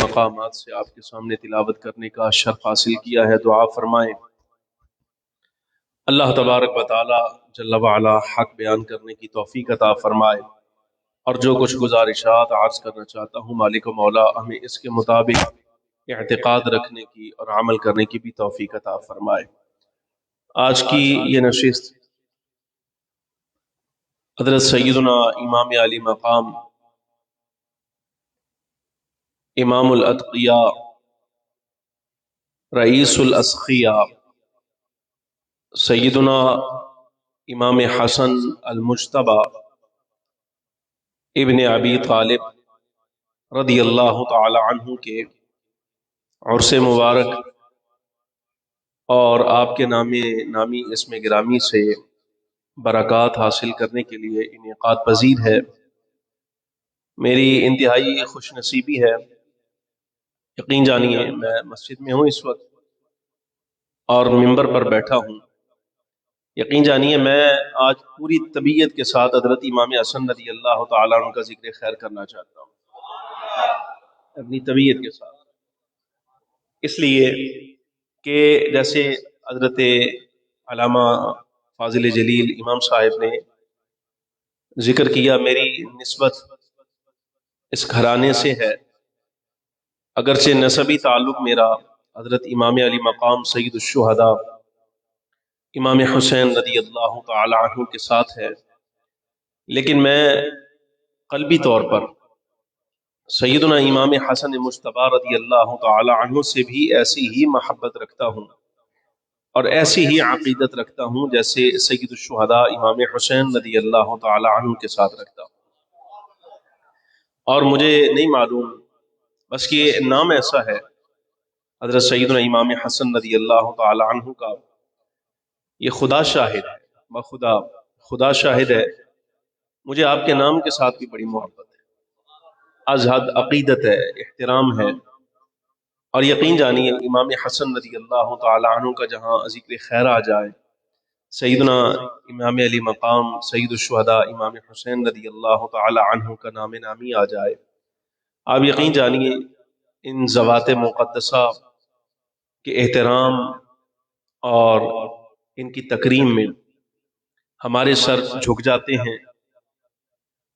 مقامات سے آپ کے سامنے تلاوت کرنے کا شرف حاصل کیا ہے، دعا فرمائیں۔ اللہ تبارک و تعالی جل وعلا حق بیان کرنے کی توفیق عطا فرمائے، اور جو کچھ گزارشات عرض کرنا چاہتا ہوں مالک و مولا ہمیں اس کے مطابق اعتقاد رکھنے کی اور عمل کرنے کی بھی توفیق عطا فرمائے۔ آج کی یہ نشست حضرت سیدنا امام علی مقام امام الاتقیاء رئیس الاسقیاء سیدنا امام حسن المجتبی ابن ابی طالب رضی اللہ تعالی عنہ کے عرس مبارک اور آپ کے نامی اسم گرامی سے برکات حاصل کرنے کے لیے انعقاد پذیر ہے۔ میری انتہائی خوش نصیبی ہے، یقین جانیے میں مسجد میں ہوں اس وقت اور ممبر پر بیٹھا ہوں، یقین جانیے میں آج پوری طبیعت کے ساتھ حضرت امام حسن رضی اللہ تعالیٰ عنہ کا ذکر خیر کرنا چاہتا ہوں، اپنی طبیعت کے ساتھ، اس لیے کہ جیسے حضرت علامہ فاضل جلیل امام صاحب نے ذکر کیا، میری نسبت اس گھرانے سے ہے، اگرچہ نسبی تعلق میرا حضرت امام علی مقام سید الشہداء امام حسین رضی اللہ تعالی عنہ کے ساتھ ہے، لیکن میں قلبی طور پر سیدنا امام حسن مجتبی رضی اللہ تعالی عنہ سے بھی ایسی ہی محبت رکھتا ہوں اور ایسی ہی عقیدت رکھتا ہوں جیسے سید الشہداء امام حسین رضی اللہ تعالی عنہ کے ساتھ رکھتا ہوں۔ اور مجھے نہیں معلوم، بس یہ نام ایسا ہے حضرت سیدنا امام حسن رضی اللہ تعالی عنہ کا، یہ خدا شاہد ہے، بخدا خدا شاہد ہے، مجھے آپ کے نام کے ساتھ بھی بڑی محبت ہے، از حد عقیدت ہے، احترام ہے، اور یقین جانیے امام حسن رضی اللہ تعالی عنہ کا جہاں ذکر خیر آ جائے سیدنا امام علی مقام سید الشہداء امام حسین رضی اللہ تعالی عنہ کا نام نامی آ جائے، آپ یقین جانیے ان ذوات مقدسہ کے احترام اور ان کی تکریم میں ہمارے سر جھک جاتے ہیں،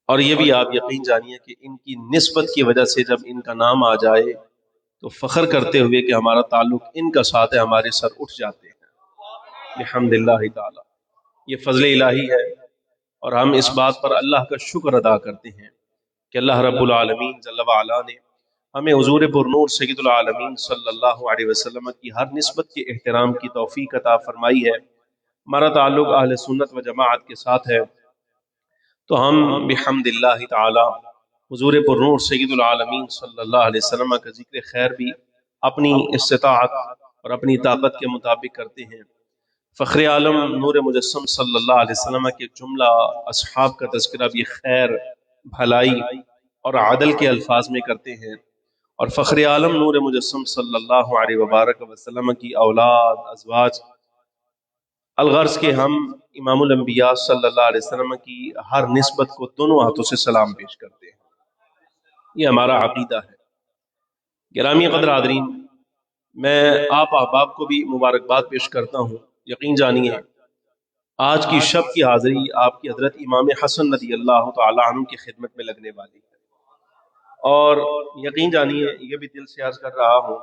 اور یہ بھی آپ یقین جانیے کہ ان کی نسبت کی وجہ سے جب ان کا نام آ جائے تو فخر کرتے ہوئے کہ ہمارا تعلق ان کا ساتھ ہے، ہمارے سر اٹھ جاتے ہیں الحمدللہ تعالی۔ یہ فضل الہی ہے، اور ہم اس بات پر اللہ کا شکر ادا کرتے ہیں کہ اللہ رب العالمین جل وعلا نے ہمیں حضور پرنور سید العالمین صلی اللہ علیہ وسلم کی ہر نسبت کے احترام کی توفیق عطا فرمائی ہے۔ ہمارا تعلق اہل سنت و جماعت کے ساتھ ہے، تو ہم بحمد اللہ تعالی حضور پرنور سید العالمین صلی اللہ علیہ وسلم کا ذکر خیر بھی اپنی استطاعت اور اپنی طاقت کے مطابق کرتے ہیں۔ فخر عالم نور مجسم صلی اللہ علیہ وسلم کے جملہ اصحاب کا تذکرہ بھی خیر، بھلائی اور عدل کے الفاظ میں کرتے ہیں، اور فخر عالم نور مجسم صلی اللہ علیہ وبارک وسلم کی اولاد، ازواج، الغرض کے ہم امام الانبیاء صلی اللہ علیہ وسلم کی ہر نسبت کو دونوں ہاتھوں سے سلام پیش کرتے ہیں۔ یہ ہمارا عقیدہ ہے۔ گرامی قدر حاضرین، میں آپ احباب کو بھی مبارکباد پیش کرتا ہوں۔ یقین جانیے آج کی شب کی حاضری آپ کی حضرت امام حسن رضی اللہ تعالی عنہ کی خدمت میں لگنے والی ہے، اور یقین جانیے یہ بھی دل سے عرض کر رہا ہوں،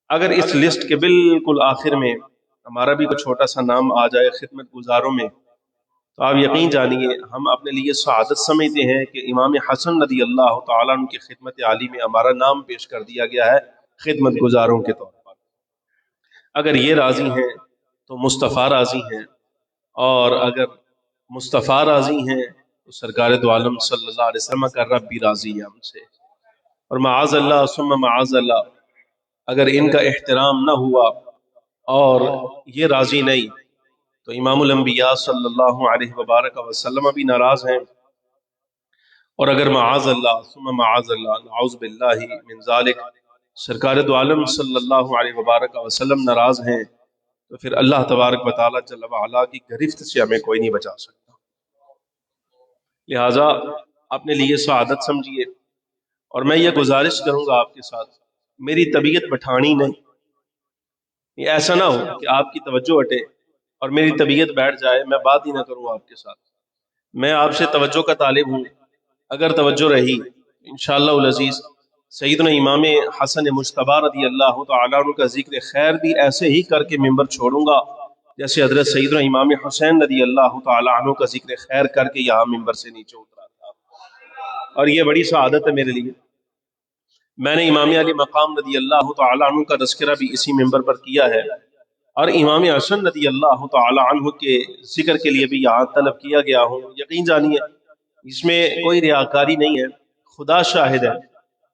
اگر اس لسٹ کے بالکل آخر میں ہمارا بھی کوئی چھوٹا سا نام آ جائے خدمت گزاروں میں، تو آپ یقین جانیے ہم اپنے لیے سعادت سمجھتے ہیں کہ امام حسن رضی اللہ تعالیٰ عنہ کی خدمت عالی میں ہمارا نام پیش کر دیا گیا ہے خدمت گزاروں کے طور پر۔ اگر یہ راضی ہیں تو مصطفیٰ راضی ہیں، اور اگر مصطفیٰ راضی ہیں تو سرکار دو عالم صلی اللہ علیہ وسلم کا رب بھی راضی ہے ہم سے۔ اور معاذ اللہ ثم معاذ اللہ، اگر ان کا احترام نہ ہوا اور یہ راضی نہیں تو امام الانبیاء صلی اللہ علیہ وبارک وسلم بھی ناراض ہیں، اور اگر معاذ اللہ ثم معاذ اللہ نعوذ باللہ من ذالک سرکار دو عالم صلی اللہ علیہ وبارک وسلم ناراض ہیں تو پھر اللہ تبارک و تعالی جل وعلا کی گرفت سے ہمیں کوئی نہیں بچا سکتا۔ لہٰذا اپنے لیے سعادت سمجھیے، اور میں یہ گزارش کروں گا آپ کے ساتھ، میری طبیعت بٹھانی نہیں، یہ ایسا نہ ہو کہ آپ کی توجہ ہٹے اور میری طبیعت بیٹھ جائے، میں بات ہی نہ کروں آپ کے ساتھ۔ میں آپ سے توجہ کا طالب ہوں، اگر توجہ رہی انشاءاللہ العزیز سیدنا امام حسن مجتبی رضی اللہ تعالیٰ عنہ کا ذکر خیر بھی ایسے ہی کر کے ممبر چھوڑوں گا جیسے حضرت سیدنا امام حسین رضی اللہ تعالیٰ عنہ کا ذکر خیر کر کے یہاں ممبر سے نیچے اترا تھا، اور یہ بڑی سعادت ہے میرے لیے۔ میں نے امام علی مقام رضی اللہ تعالیٰ عنہ کا تذکرہ بھی اسی ممبر پر کیا ہے، اور امام حسن رضی اللہ تعالیٰ عنہ کے ذکر کے لیے بھی یہاں طلب کیا گیا ہوں۔ یقین جانیے اس میں کوئی ریاکاری نہیں ہے، خدا شاہد ہے،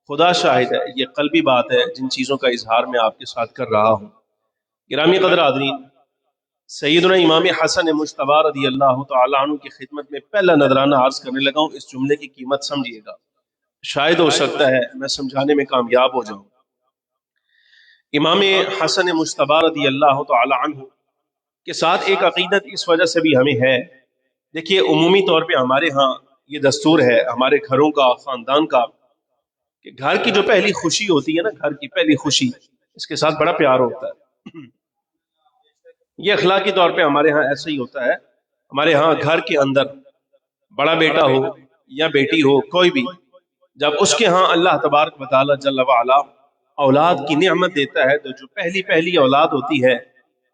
خدا شاہد ہے، یہ قلبی بات ہے جن چیزوں کا اظہار میں آپ کے ساتھ کر رہا ہوں۔ گرامی قدر حاضرین، سیدنا امام حسن مجتبی رضی اللہ تعالیٰ عنہ کی خدمت میں پہلا نذرانہ عرض کرنے لگا ہوں، اس جملے کی قیمت سمجھیے گا، شاید ہو سکتا ہے میں سمجھانے میں کامیاب ہو جاؤں۔ امام حسن مجتبی رضی اللہ تعالی عنہ کے ساتھ ایک عقیدت اس وجہ سے بھی ہمیں ہے، دیکھیے عمومی طور پہ ہمارے ہاں یہ دستور ہے ہمارے گھروں کا، خاندان کا، کہ گھر کی جو پہلی خوشی ہوتی ہے نا، گھر کی پہلی خوشی، اس کے ساتھ بڑا پیار ہوتا ہے۔ یہ اخلاقی طور پہ ہمارے ہاں ایسا ہی ہوتا ہے، ہمارے ہاں گھر کے اندر بڑا بیٹا ہو یا بیٹی ہو کوئی بھی، جب اس کے ہاں اللہ تبارک و تعالی جل وعلا اولاد کی نعمت دیتا ہے تو جو پہلی اولاد ہوتی ہے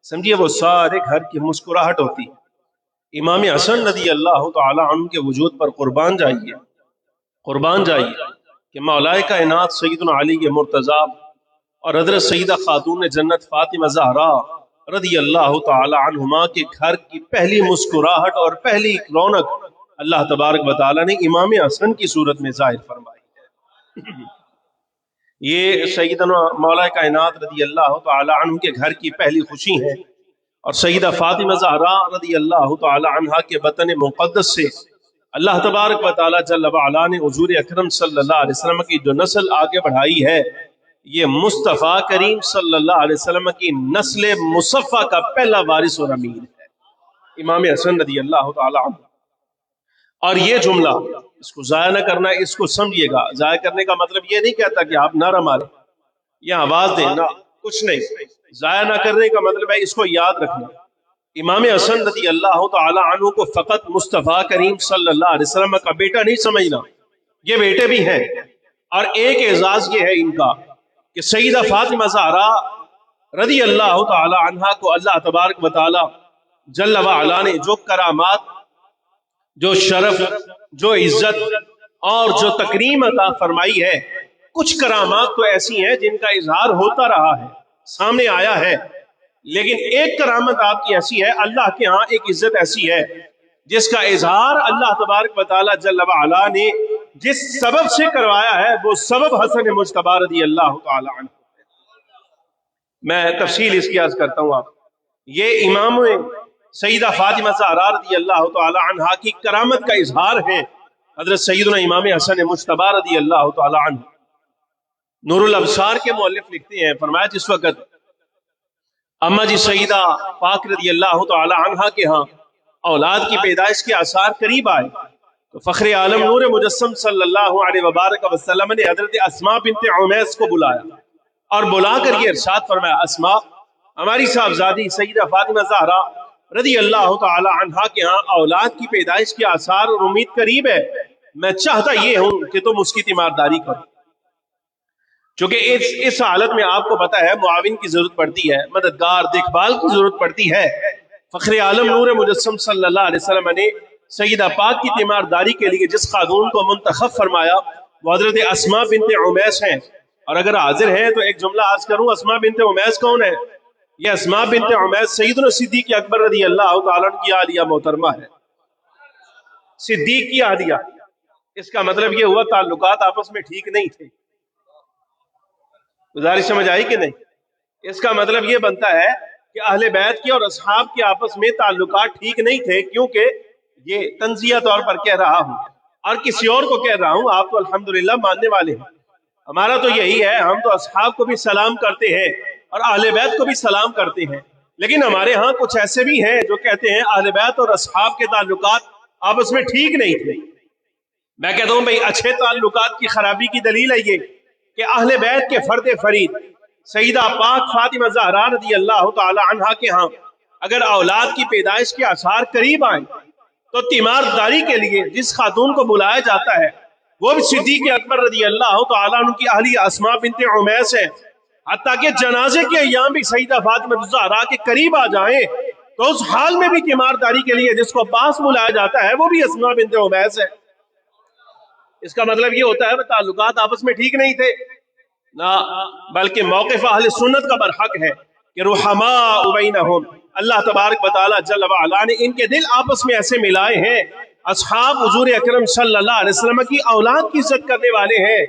سمجھیے وہ سارے گھر کی مسکراہٹ ہوتی ہے۔ امام حسن رضی اللہ تعالی عنہ کے وجود پر قربان جائیے، قربان جائیے کہ مولائے کائنات سیدنا علی مرتضیٰ اور حضرت سیدہ خاتون جنت فاطمہ زہرا رضی اللہ تعالی عنہما کے گھر کی پہلی مسکراہٹ اور پہلی رونق اللہ تبارک و تعالی نے امام حسن کی صورت میں ظاہر فرمائی ہے۔ یہ سیدنا مولائے کائنات رضی اللہ تعالی عنہ کے گھر کی پہلی خوشی ہے، اور سیدہ فاطمہ زہرا رضی اللہ تعالی عنہا کے وطن مقدس سے اللہ تبارک و تعالی جل وعلا نے حضور اکرم صلی اللہ علیہ وسلم کی جو نسل آگے بڑھائی ہے، یہ مصطفیٰ کریم صلی اللہ علیہ وسلم کی نسل مصفہ کا پہلا وارث اور امین ہے۔ امام حسن رضی اللہ تعالی عنہ. اور یہ جملہ اس کو ضائع نہ کرنا، اس کو سمجھیے گا. ضائع کرنے کا مطلب یہ نہیں کہتا کہ آپ نعرہ ماریں یا آواز دیں، نہ، کچھ نہیں. ضائع نہ کرنے کا مطلب ہے اس کو یاد رکھنا. امام حسن رضی اللہ تعالی عنہ کو فقط مصطفیٰ کریم صلی اللہ علیہ وسلم کا بیٹا نہیں سمجھنا، یہ بیٹے بھی ہیں. اور ایک اعزاز یہ ہے ان کا کہ سیدہ فاطمہ زہرا رضی اللہ تعالی عنہا کو اللہ تبارک و تعالی جل وعلا نے جو کرامات، جو شرف، جو عزت اور جو تکریم عطا فرمائی ہے، کچھ کرامات تو ایسی ہیں جن کا اظہار ہوتا رہا ہے، سامنے آیا ہے، لیکن ایک کرامت آپ کی ایسی ہے، اللہ کے ہاں ایک عزت ایسی ہے جس کا اظہار اللہ تبارک و تعالی جل وعلا نے جس سبب سے کروایا ہے، وہ سبب حسن مجتبی رضی اللہ تعالی عنہ. میں تفصیل اس کی عرض کرتا ہوں. آپ یہ امام سیدہ فاطمہ زہرا رضی اللہ تعالی عنہ کی کرامت کا اظہار ہے حضرت سیدنا امام حسن مجتبی رضی اللہ تعالی عنہ. نور الابصار کے مؤلف لکھتے ہیں، فرمایا جس وقت اما جی سیدہ پاک رضی اللہ تعالی عنہ کے ہاں اولاد کی پیدائش کے آثار قریب آئے تو فخر عالم نور مجسم صلی اللہ علیہ وبارک وسلم نے حضرت اسماء بنت عمیس کو بلایا اور بلا کر یہ ارشاد فرمایا، اسماء، ہماری صاحبزادی سیدہ فاطمہ زہرا رضی اللہ تعالی عنہ کے ہاں اولاد کی پیدائش کے آثار اور امید قریب ہے، میں چاہتا یہ ہوں کہ تم اس کی تیمارداری کرو. چونکہ اس حالت میں آپ کو پتا ہے معاون کی ضرورت پڑتی ہے، مددگار، دیکھ بھال کی ضرورت پڑتی ہے. فخر عالم نور مجسم صلی اللہ علیہ وسلم نے سیدہ پاک کی تیمارداری کے لیے جس خاتون کو منتخب فرمایا وہ حضرت اسماء بنت عمیس ہیں. اور اگر حاضر ہیں تو ایک جملہ عرض کروں، اسماء بنت عمیس کون ہے؟ یہ اسماء بنت عمیس سیدنا صدیق اکبر رضی اللہ تعالیٰ عنہ کی اہلیہ محترمہ ہے. صدیق کی اہلیہ، اس کا مطلب یہ ہوا تعلقات آپس میں ٹھیک نہیں تھے. گزارش سمجھ آئی کہ نہیں؟ اس کا مطلب یہ بنتا ہے کہ اہل بیت کے اور اصحاب کے آپس میں تعلقات ٹھیک نہیں تھے. کیونکہ یہ تنزیہ طور پر کہہ رہا ہوں اور کسی اور کو کہہ رہا ہوں، آپ تو الحمدللہ ماننے والے ہیں. ہمارا تو یہی ہے، ہم تو اصحاب کو بھی سلام کرتے ہیں اور اہل بیت کو بھی سلام کرتے ہیں، لیکن ہمارے ہاں کچھ ایسے بھی ہیں جو کہتے ہیں اہل بیت اور اصحاب کے تعلقات آپس میں ٹھیک نہیں تھے. میں کہتا ہوں بھئی اچھے تعلقات کی خرابی کی دلیل ہے یہ کہ اہل بیت کے فرد فرید سیدہ پاک فاطمہ زہرا رضی اللہ تعالی عنہ کے ہاں اگر اولاد کی پیدائش کے آثار قریب آئیں تو تیمارداری کے لیے جس خاتون کو بلایا جاتا ہے وہ بھی صدیق اکبر رضی اللہ تعالی عنہ کی اہلیہ اسماء بنت عمیس ہے. حتیٰ کہ جنازے کے ایام بھی سیدہ فاطمہ زہرا کے قریب آ جائیں تو اس حال میں بھی تیمارداری کے لیے جس کو پاس بلایا جاتا ہے وہ بھی اسماء بنت عمیس ہے. اس کا مطلب یہ ہوتا ہے تعلقات آپس میں ٹھیک نہیں تھے، نہ بلکہ موقف اہل سنت کا برحق ہے کہ رحماء بینہم، اللہ تبارک و تعالی جل وعلا نے ان کے دل آپس میں ایسے ملائے ہیں. اصحاب حضور اکرم صلی اللہ علیہ وسلم کی اولاد کی عزت کرنے والے ہیں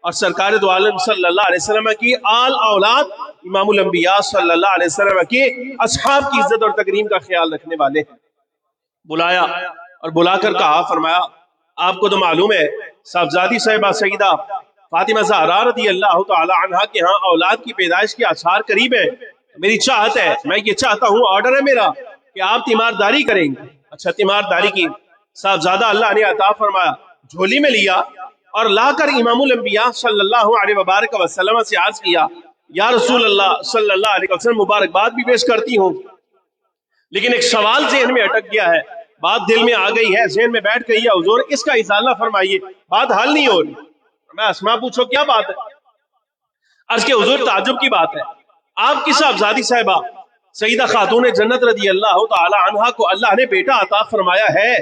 اور سرکار دو عالم صلی اللہ علیہ وسلم کی آل اولاد امام الانبیاء صلی اللہ علیہ وسلم کی اصحاب کی عزت اور تکریم کا خیال رکھنے والے ہیں. بلایا اور بلا کر کہا، فرمایا آپ کو تو معلوم ہے صاحبزادی صاحبہ سیدہ فاطمہ زہرا رضی اللہ تعالی عنہ کے ہاں اولاد کی پیدائش کے آثار قریب ہے، میری چاہت ہے، میں یہ چاہتا ہوں، آرڈر ہے میرا کہ آپ تیمارداری کریں گے. اچھا، تیمارداری کی صاحبزادہ اللہ نے عطا فرمایا، جھولی میں لیا اور لا کر امام الانبیاء صلی اللہ علیہ وبارک وسلم سے عرض کیا، یا رسول اللہ صلی اللہ علیہ وسلم مبارکباد بھی پیش کرتی ہوں، لیکن ایک سوال ذہن میں اٹک گیا ہے، بات دل میں آ گئی ہے، ذہن میں بیٹھ گئی ہے، حضور اس کا ازالہ فرمائیے، بات حل نہیں ہو رہی. میں اسماء پوچھو کیا بات ہے؟ عرض کہ حضور تعجب کی بات ہے، آپ کی صاحبزادی صاحبہ سیدہ خاتون جنت رضی اللہ تعالی عنہا کو اللہ نے بیٹا عطا فرمایا ہے،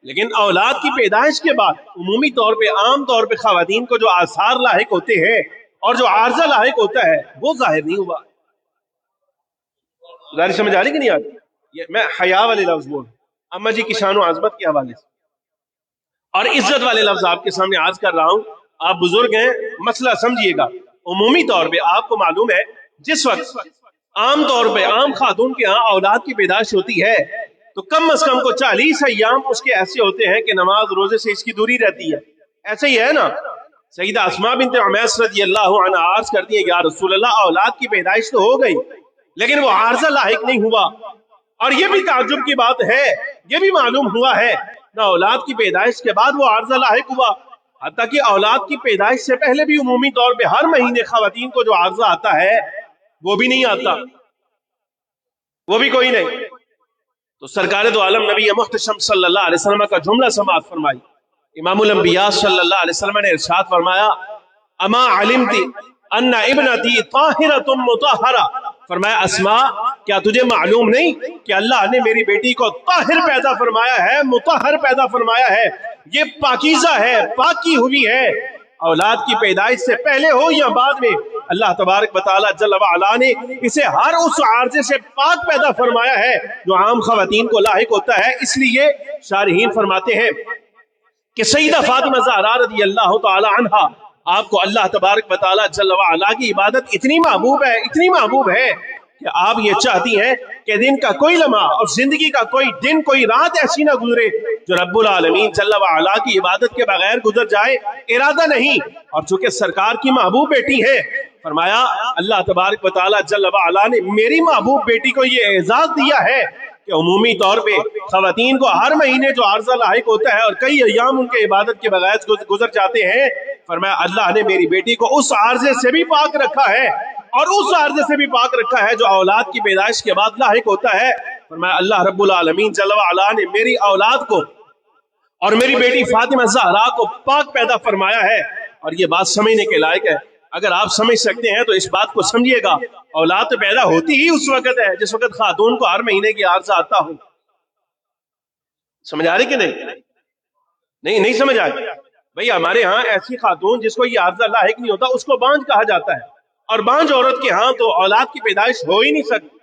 لیکن اولاد کی پیدائش کے بعد عمومی طور پہ، عام طور پہ خواتین کو جو آثار لاحق ہوتے ہیں اور جو عارضہ لاحق ہوتا ہے وہ ظاہر نہیں ہوا. ظاہر سمجھ آ رہی کہ نہیں آ رہی؟ میں حیا والے لفظ بول، اما جی کی شان و عظمت کے حوالے سے اور عزت والے لفظ آپ کے سامنے عرض کر رہا ہوں. آپ بزرگ ہیں، مسئلہ سمجھیے گا. عمومی طور پہ آپ کو معلوم ہے جس وقت عام طور پہ عام خاتون کے ہاں اولاد کی پیدائش ہوتی ہے تو کم از کم کو 40 ایام اس کے ایسے ہوتے ہیں کہ نماز روزے سے اس کی دوری رہتی ہے. ایسے ہی ہے نا؟ سیدہ اسماء بنت عمیس رضی اللہ عنہ عرض کرتی ہے، یا رسول اللہ اولاد کی پیدائش تو ہو گئی لیکن وہ عارضہ لاحق نہیں ہوا اور یہ بھی تعجب کی بات ہے، یہ بھی معلوم ہوا ہے نہ اولاد کی پیدائش کے بعد وہ عارضہ لاحق ہوا، حتیٰ کہ اولاد کی پیدائش سے پہلے بھی عمومی طور پہ ہر مہینے خواتین کو جو عارضہ آتا ہے وہ بھی نہیں آتا، وہ بھی کوئی نہیں۔ تو سرکار دو عالم نبی محتشم صلی اللہ علیہ وسلم کا جملہ سماعت فرمائی۔ امام الانبیاء صلی اللہ علیہ وسلم نے ارشاد فرمایا، اما علمتی ان ابنتی طاہرۃ مطہرہ، فرمایا اسماء کیا تجھے معلوم نہیں کہ اللہ نے میری بیٹی کو طاہر پیدا فرمایا ہے، مطہر پیدا فرمایا ہے، یہ پاکیزہ ہے، پاک کی ہوئی ہے۔ اولاد کی پیدائش سے پہلے ہو یا بعد میں، اللہ تبارک و تعالی جل وعلا نے اسے ہر اس عارضے سے پاک پیدا فرمایا ہے جو عام خواتین کو لاحق ہوتا ہے۔ اس لیے شارحین فرماتے ہیں کہ سیدہ فاطمہ زہرا رضی اللہ تعالی عنہا، آپ کو اللہ تبارک و تعالی جل وعلا کی عبادت اتنی محبوب ہے، اتنی محبوب ہے کہ آپ یہ چاہتی ہیں کہ دن کا کوئی لمحہ اور زندگی کا کوئی دن، کوئی رات ایسی نہ گزرے جو رب العالمین جل وعلا کی عبادت کے بغیر گزر جائے، ارادہ نہیں۔ اور چونکہ سرکار کی محبوب بیٹی ہے، فرمایا اللہ تبارک و تعالی جل وعلا نے میری محبوب بیٹی کو یہ اعزاز دیا ہے کہ عمومی طور پہ خواتین کو ہر مہینے جو عارضہ لاحق ہوتا ہے اور کئی ایام ان کے عبادت کے بغیر گزر جاتے ہیں، فرمایا اللہ نے میری بیٹی کو اس عارضے سے بھی پاک رکھا ہے اور اس عارضے سے بھی پاک رکھا ہے جو اولاد کی پیدائش کے بعد لاحق ہوتا ہے۔ فرمایا اللہ رب العالمین جل وعلا نے میری اولاد کو اور میری بیٹی فاطمہ زہرا کو پاک پیدا فرمایا ہے، اور یہ بات سمجھنے کے لائق ہے۔ اگر آپ سمجھ سکتے ہیں تو اس بات کو سمجھیے گا، اولاد تو پیدا ہوتی ہی اس وقت ہے جس وقت خاتون کو ہر مہینے کی عارضہ آتا ہو۔ سمجھ آ رہی کہ نہیں سمجھ آ رہی؟ بھئی ہمارے ہاں ایسی خاتون جس کو یہ عارضہ لاحق نہیں ہوتا اس کو بانجھ کہا جاتا ہے، اور بانجھ عورت کے ہاں تو اولاد کی پیدائش ہو ہی نہیں سکتی۔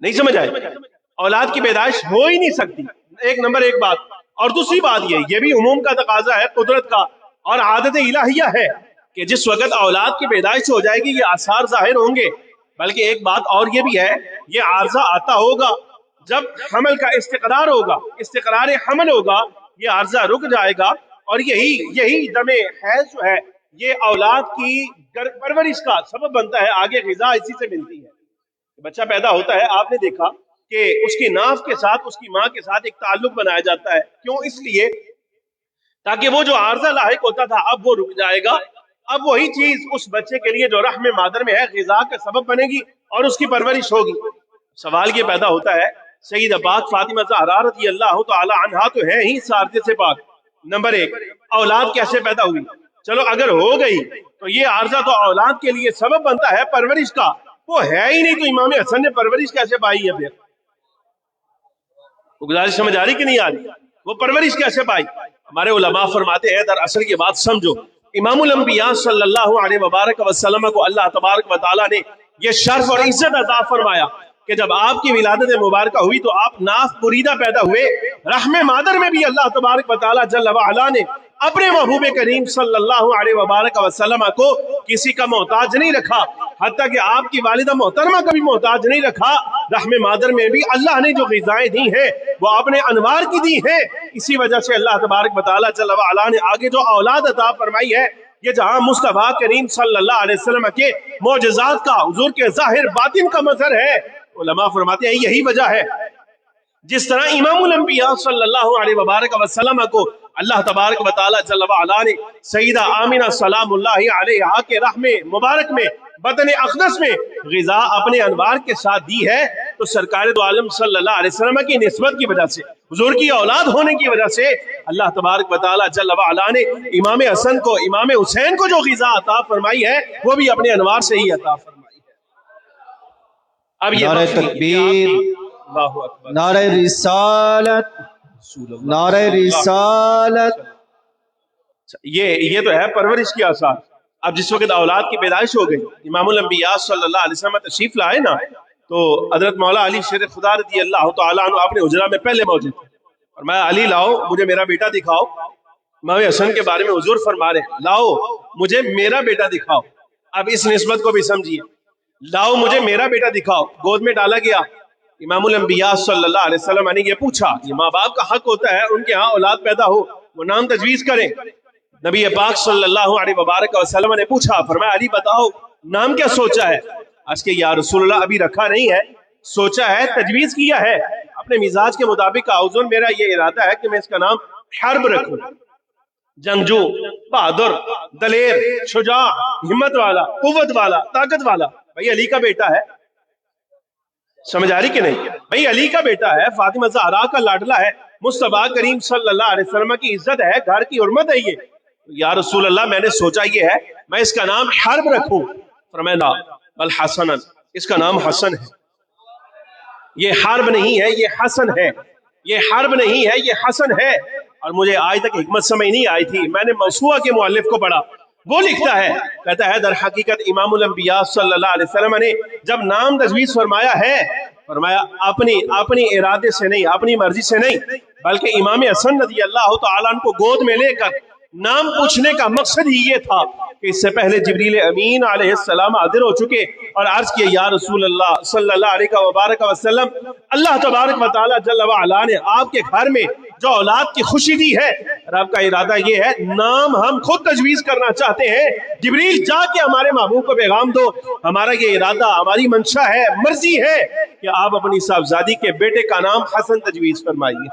نہیں سمجھ آئی؟ اولاد کی پیدائش ہو ہی نہیں سکتی، ایک نمبر ایک بات۔ اور دوسری بات یہ بھی عموم کا تقاضا ہے، قدرت کا اور عادت الہیہ ہے کہ جس وقت اولاد کی پیدائش ہو جائے گی یہ آثار ظاہر ہوں گے۔ بلکہ ایک بات اور یہ بھی ہے، یہ عارضہ آتا ہوگا جب حمل کا استقرار ہوگا، استقرار حمل ہوگا، یہ عارضہ رک جائے گا، اور یہی دم حیض جو ہے یہ اولاد کی پرورش کا سبب بنتا ہے، آگے غذا اسی سے ملتی ہے۔ بچہ پیدا ہوتا ہے، آپ نے دیکھا کہ اس کی ناف کے ساتھ اس کی ماں کے ساتھ ایک تعلق بنایا جاتا ہے، کیوں؟ اس لیے تاکہ وہ جو عارضہ لاحق ہوتا تھا اب وہ رک جائے گا، اب وہی چیز اس بچے کے لیے جو رحم مادر میں ہے غذا کا سبب بنے گی اور اس کی پرورش ہوگی۔ سوال یہ پیدا ہوتا ہے، سیدہ پاک فاطمہ زہرا رضی اللہ تعالی عنہا تو ہے ہی اس عارضے سے پاک، نمبر ایک اولاد کیسے پیدا ہوئی؟ چلو اگر ہو گئی تو یہ عارضہ تو اولاد کے لیے سبب بنتا ہے پرورش کا، وہ ہے ہی نہیں تو امام حسن نے پرورش کیسے پائی ہے؟ پھر گزارش سمجھ آ رہی کہ نہیں آ رہی؟ وہ پرورش کیسے پائی؟ ہمارے علماء فرماتے ہیں، دراصل کی بات سمجھو، امام الانبیاء صلی اللہ علیہ وبارک وسلم کو اللہ تبارک و تعالی نے یہ شرف اور عزت عطا فرمایا کہ جب آپ کی ولادت مبارکہ ہوئی تو آپ ناف بریدہ پیدا ہوئے، رحم مادر میں بھی اللہ تبارک و تعالی جل وعلا نے اپنے محبوب کریم صلی اللہ علیہ وبارک وسلم کو کسی کا محتاج نہیں رکھا، حتیٰ کہ آپ کی والدہ محترمہ کا بھی محتاج نہیں رکھا۔ رحم مادر میں بھی اللہ نے جو غذائیں دی ہیں وہ اپنے انوار کی دی ہیں، اسی وجہ سے اللہ تبارک و تعالی جل وعلا نے آگے جو اولاد عطا فرمائی ہے یہ جہاں مصطفیٰ کریم صلی اللہ علیہ وسلم کے معجزات کا، حضور کے ظاہر باطن کا مظہر ہے۔ علماء فرماتے ہیں یہی وجہ ہے جس طرح امام الانبیاء صلی اللہ علیہ وبارک وسلم کو اللہ تبارک و تعالی جل وعلا نے سیدہ آمنہ سلام اللہ علیہا کے رحم مبارک میں، بطن اقدس میں غذا اپنے انوار کے ساتھ دی ہے، تو سرکار دو عالم صلی اللہ علیہ وسلم کی نسبت کی وجہ سے، حضور کی اولاد ہونے کی وجہ سے اللہ تبارک و تعالی جل وعلا نے امام حسن کو، امام حسین کو جو غذا عطا فرمائی ہے وہ بھی اپنے انوار سے ہی عطا فرمائی ہے۔ اب یہ نعرہ تکبیر، اللہ اکبر، نعرہ رسالت، نعرہ رسالت۔ یہ تو ہے پرورش کی آثار۔ اب جس وقت اولاد کی پیدائش ہو گئی، امام الانبیاء صلی اللہ علیہ وسلم تشریف لائے نا، تو حضرت مولا علی شیر خدا رضی اللہ تعالیٰ عنہ اپنے حجرہ میں پہلے موجود تھے، اور میں علی لاؤ مجھے میرا بیٹا دکھاؤ۔ امام حسن کے بارے میں حضور فرما رہے ہیں لاؤ مجھے میرا بیٹا دکھاؤ۔ اب اس نسبت کو بھی سمجھیے، لاؤ مجھے میرا بیٹا دکھاؤ، گود میں ڈالا گیا۔ امام الانبیاء صلی اللہ علیہ وسلم نے یہ پوچھا، یہ ماں باپ کا حق ہوتا ہے ان کے ہاں اولاد پیدا ہو وہ نام تجویز کریں۔ نبی پاک صلی اللہ علیہ وبارک وسلم نے پوچھا، فرمایا علی بتاؤ نام کیا سوچا ہے؟ اس کے یا رسول اللہ ابھی رکھا نہیں ہے، سوچا ہے، تجویز کیا ہے اپنے مزاج کے مطابق، اوزن میرا یہ ارادہ ہے کہ میں اس کا نام حرب رکھوں، جنگجو، بہادر، دلیر، شجاع، ہمت والا، قوت والا، طاقت والا۔ بھائی علی کا بیٹا ہے، سمجھ آ رہی کہ نہیں؟ بھائی علی کا بیٹا ہے، فاطمہ زہرا کا لاڈلا ہے، مصطفیٰ کریم صلی اللہ علیہ وسلم کی عزت ہے، گھر کی حرمت ہے یہ۔ یا رسول اللہ میں نے سوچا یہ ہے میں اس کا نام حرب رکھوں۔ فرمایا لا بل حسن، اس کا نام حسن ہے، یہ حرب نہیں ہے یہ حسن ہے، یہ حرب نہیں ہے یہ حسن ہے۔ اور مجھے آج تک حکمت سمجھ نہیں آئی تھی، میں نے موسوعہ کے مؤلف کو پڑھا، وہ لکھتا ہے، کہتا ہے در حقیقت امام الانبیاء صلی اللہ علیہ وسلم نے جب نام تجویز فرمایا ہے، فرمایا اپنی ارادے سے نہیں، اپنی مرضی سے نہیں، بلکہ امام حسن رضی اللہ تعالیٰ عنہ کو گود میں لے کر نام پوچھنے کا مقصد ہی یہ تھا کہ اس سے پہلے جبریل امین علیہ السلام حاضر ہو چکے اور عرض کیا یا رسول اللہ صلی اللہ علیہ وبارک وسلم، اللہ تبارک و تعالیٰ جل وعلا نے آپ کے گھر میں جو اولاد کی خوشی دی ہے، رب کا ارادہ یہ ہے نام ہم خود تجویز کرنا چاہتے ہیں، جبریل جا کے ہمارے محبوب کو پیغام دو، ہمارا یہ ارادہ، ہماری منشا ہے، مرضی ہے کہ آپ اپنی صاحبزادی کے بیٹے کا نام حسن تجویز فرمائیے۔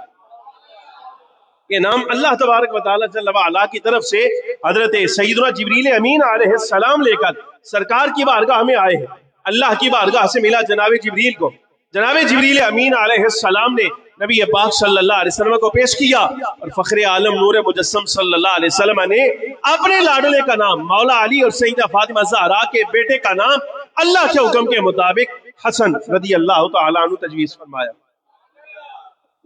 یہ نام اللہ تبارک و تعالیٰ جل وعلا کی طرف سے حضرت سیدنا جبریل امین علیہ السلام لے کر سرکار کی بارگاہ میں آئے ہیں، اللہ کی بارگاہ سے ملا جناب جبریل کو، جناب جبریل امین علیہ السلام نے نبی پاک صلی اللہ علیہ وسلم کو پیش کیا اور فخر عالم نور مجسم صلی اللہ علیہ وسلم نے اپنے لاڈلے کا نام مولا علی اور سیدہ فاطمہ زہرا کے بیٹے کا نام اللہ کے حکم کے مطابق حسن رضی اللہ تعالیٰ عنہ تجویز فرمایا۔